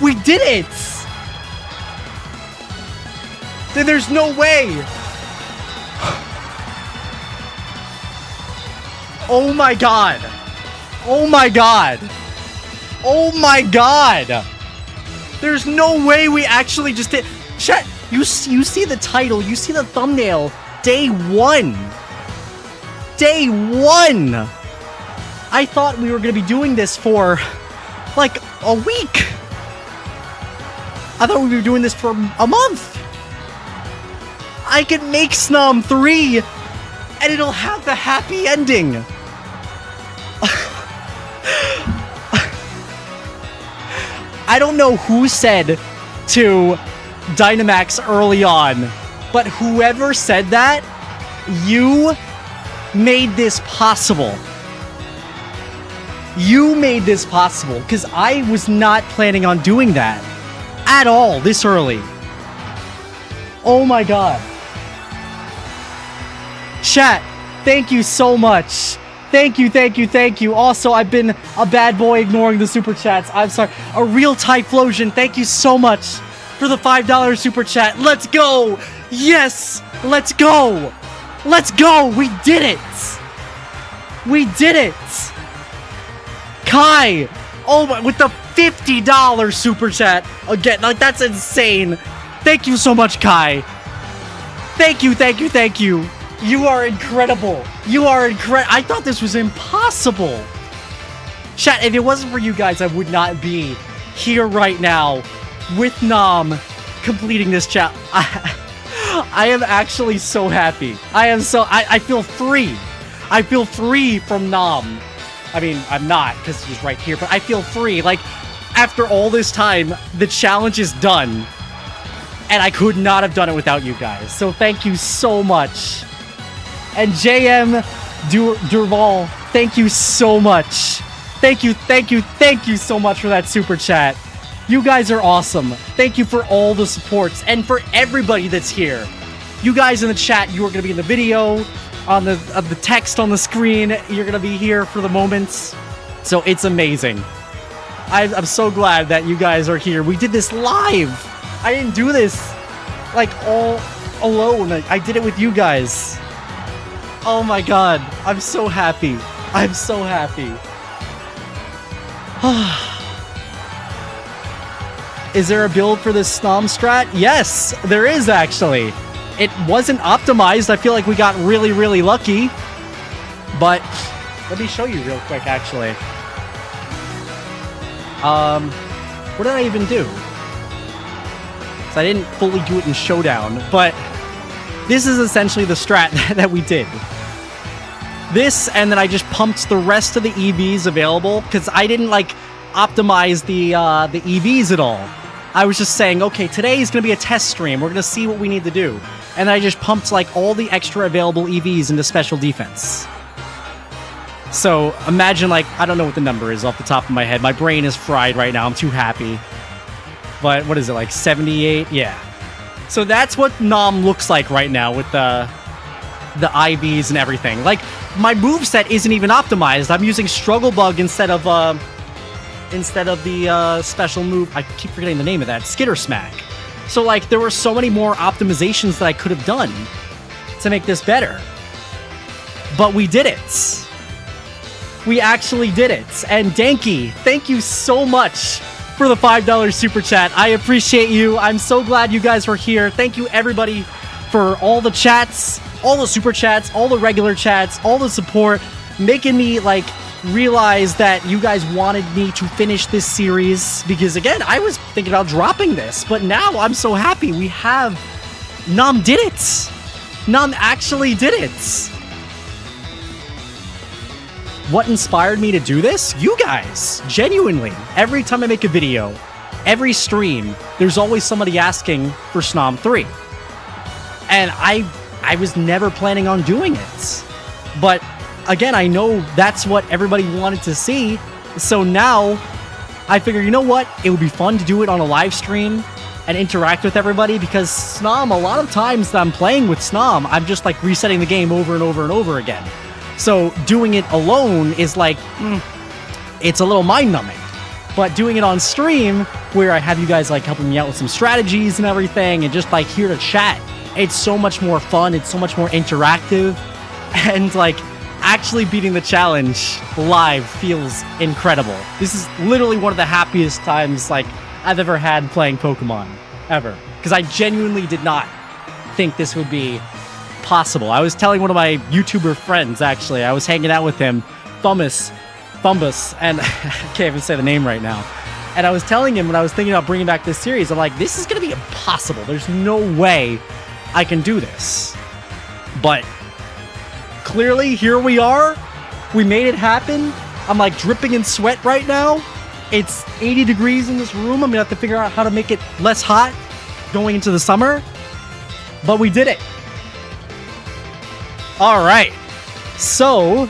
We did it. There's no way. Oh my God. Oh my God. Oh my God. There's no way we actually just did. Chat, you see the title, you see the thumbnail. Day 1. Day 1. I thought we were going to be doing this for like a week. I thought we were doing this for a month. I could make Snom 3 and it'll have the happy ending. I don't know who said to Dynamax early on, but whoever said that, you made this possible. You made this possible, because I was not planning on doing that at all this early. Oh my God. Chat, thank you so much. Thank you, thank you, thank you. Also, I've been a bad boy ignoring the super chats. I'm sorry. A real Typhlosion, thank you so much for the $5 super chat. Let's go. Yes, let's go. Let's go. We did it. We did it. Kai, oh my, with the $50 super chat. Again, like that's insane. Thank you so much, Kai. Thank you, thank you, thank you. You are incredible. You are incredible. I thought this was impossible. Chat, if it wasn't for you guys, I would not be here right now with Nom completing this chat. I am actually so happy. I feel free. I feel free from Nom. I mean, I'm not because he's right here, but I feel free. Like, after all this time, the challenge is done. And I could not have done it without you guys. So thank you so much. And JM Durval, thank you so much. Thank you, thank you, thank you so much for that super chat. You guys are awesome. Thank you for all the supports and for everybody that's here. You guys in the chat, you are going to be in the video, on the text on the screen. You're going to be here for the moments. So it's amazing. I'm so glad that you guys are here. We did this live. I didn't do this like all alone. I did it with you guys. Oh my God. I'm so happy. I'm so happy. Is there a build for this Snom strat? Yes, there is actually. It wasn't optimized. I feel like we got really, really lucky. But let me show you real quick, actually. What did I even do? So I didn't fully do it in Showdown, but this is essentially the strat that we did. This, and then I just pumped the rest of the EVs available, because I didn't, like, optimize the EVs at all. I was just saying, okay, today is going to be a test stream. We're going to see what we need to do. And I just pumped, like, all the extra available EVs into special defense. So, imagine, like, I don't know what the number is off the top of my head. My brain is fried right now. I'm too happy. But, what is it, like, 78? Yeah. So that's what Nom looks like right now with the IVs and everything. Like, my moveset isn't even optimized. I'm using Struggle Bug instead of the special move. I keep forgetting the name of that. Skitter Smack. So, like, there were so many more optimizations that I could have done to make this better. But we did it. We actually did it. And Danky, thank you so much for the $5 super chat. I appreciate you. I'm so glad you guys were here. Thank you, everybody, for all the chats. all the super chats, all the regular chats, all the support, making me like realize that you guys wanted me to finish this series, because again, I was thinking about dropping this, but now I'm so happy we have Snom did it. Snom actually did it. What inspired me to do this? You guys, genuinely. Every time I make a video, every stream, there's always somebody asking for Snom 3. And I was never planning on doing it. But again, I know that's what everybody wanted to see. So now I figure, you know what? It would be fun to do it on a live stream and interact with everybody, because Snom, a lot of times that I'm playing with Snom, I'm just like resetting the game over and over and over again. So doing it alone is like, it's a little mind-numbing. But doing it on stream, where I have you guys like helping me out with some strategies and everything, and just like here to chat, it's so much more fun, it's so much more interactive, and like actually beating the challenge live feels incredible. This is literally one of the happiest times like I've ever had playing Pokemon, ever. Because I genuinely did not think this would be possible. I was telling one of my YouTuber friends, actually, I was hanging out with him, Thumbus, and I can't even say the name right now. And I was telling him when I was thinking about bringing back this series, I'm like, this is going to be impossible. There's no way I can do this. But clearly, here we are. We made it happen. I'm like dripping in sweat right now. It's 80 degrees in this room. I'm gonna have to figure out how to make it less hot going into the summer. But we did it. All right. So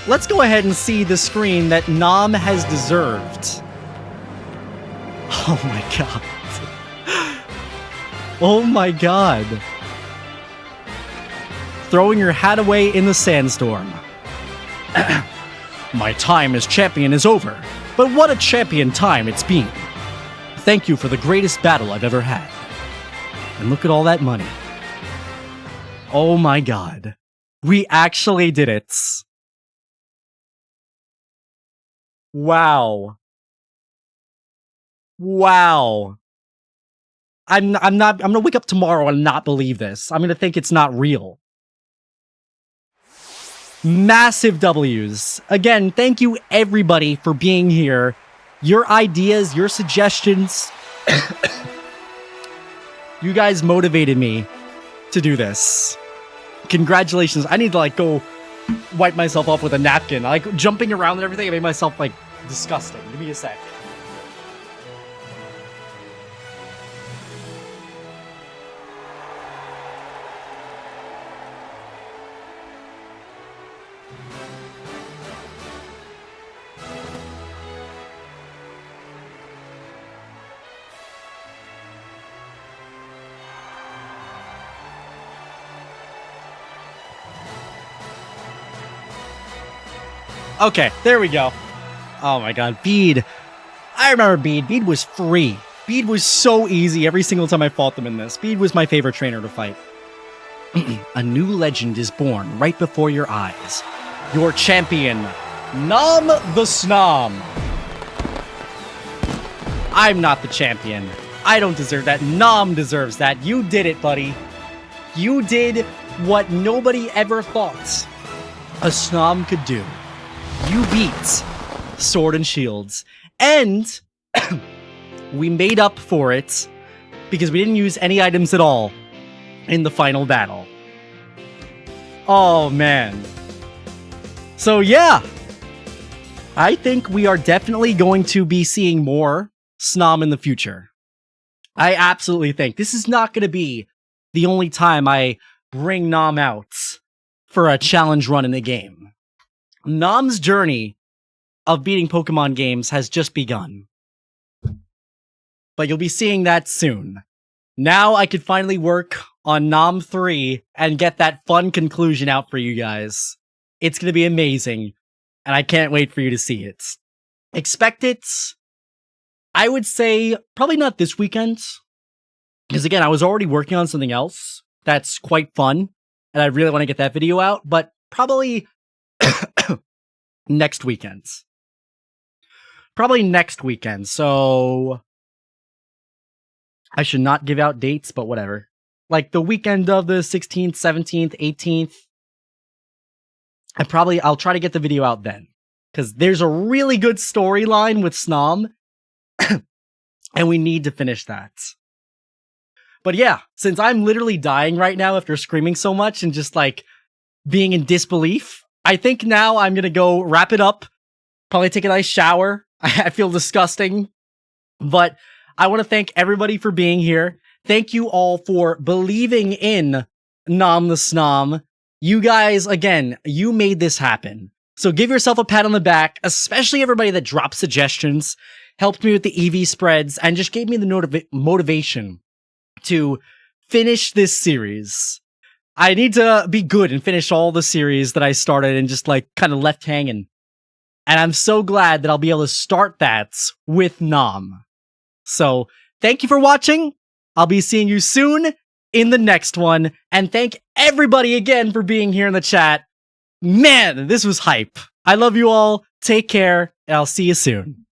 let's go ahead and see the screen that Snom has deserved. Oh my god. Oh my god. Throwing your hat away in the sandstorm. My time as champion is over, but what a champion time it's been. Thank you for the greatest battle I've ever had. And look at all that money. Oh my god. We actually did it. Wow. Wow. I'm gonna wake up tomorrow and not believe this. I'm gonna think it's not real. Massive W's. Again, thank you everybody for being here. Your ideas, your suggestions. You guys motivated me to do this. Congratulations. I need to like go wipe myself off with a napkin. Like jumping around and everything, it made myself like disgusting. Give me a sec. Okay, there we go. Oh my god, Bede. I remember Bede. Bede was free. Bede was so easy every single time I fought them in this. Bede was my favorite trainer to fight. A new legend is born right before your eyes. Your champion, Snom the Snom. I'm not the champion. I don't deserve that. Snom deserves that. You did it, buddy. You did what nobody ever thought a Snom could do. You beat Sword and Shields. And we made up for it because we didn't use any items at all in the final battle. Oh, man. So, yeah. I think we are definitely going to be seeing more Snom in the future. I absolutely think. This is not going to be the only time I bring Snom out for a challenge run in the game. Snom's journey of beating Pokemon games has just begun. But you'll be seeing that soon. Now I can finally work on Snom 3 and get that fun conclusion out for you guys. It's going to be amazing, and I can't wait for you to see it. Expect it, I would say, probably not this weekend. Because again, I was already working on something else that's quite fun, and I really want to get that video out, but probably next weekend. Probably next weekend, so I should not give out dates, but whatever. like the weekend of the 16th, 17th, 18th. I'll try to get the video out then, because there's a really good storyline with Snom, and we need to finish that. But yeah, since I'm literally dying right now after screaming so much and just like being in disbelief, I think now I'm gonna go wrap it up, probably take a nice shower. I feel disgusting, but I want to thank everybody for being here. Thank you all for believing in Nom the Snom. You guys, again, you made this happen. So give yourself a pat on the back, especially everybody that dropped suggestions, helped me with the EV spreads, and just gave me the motivation to finish this series. I need to be good and finish all the series that I started and just like kind of left hanging. And I'm so glad that I'll be able to start that with Nom. So thank you for watching. I'll be seeing you soon in the next one. And thank everybody again for being here in the chat. Man, this was hype. I love you all. Take care, and I'll see you soon.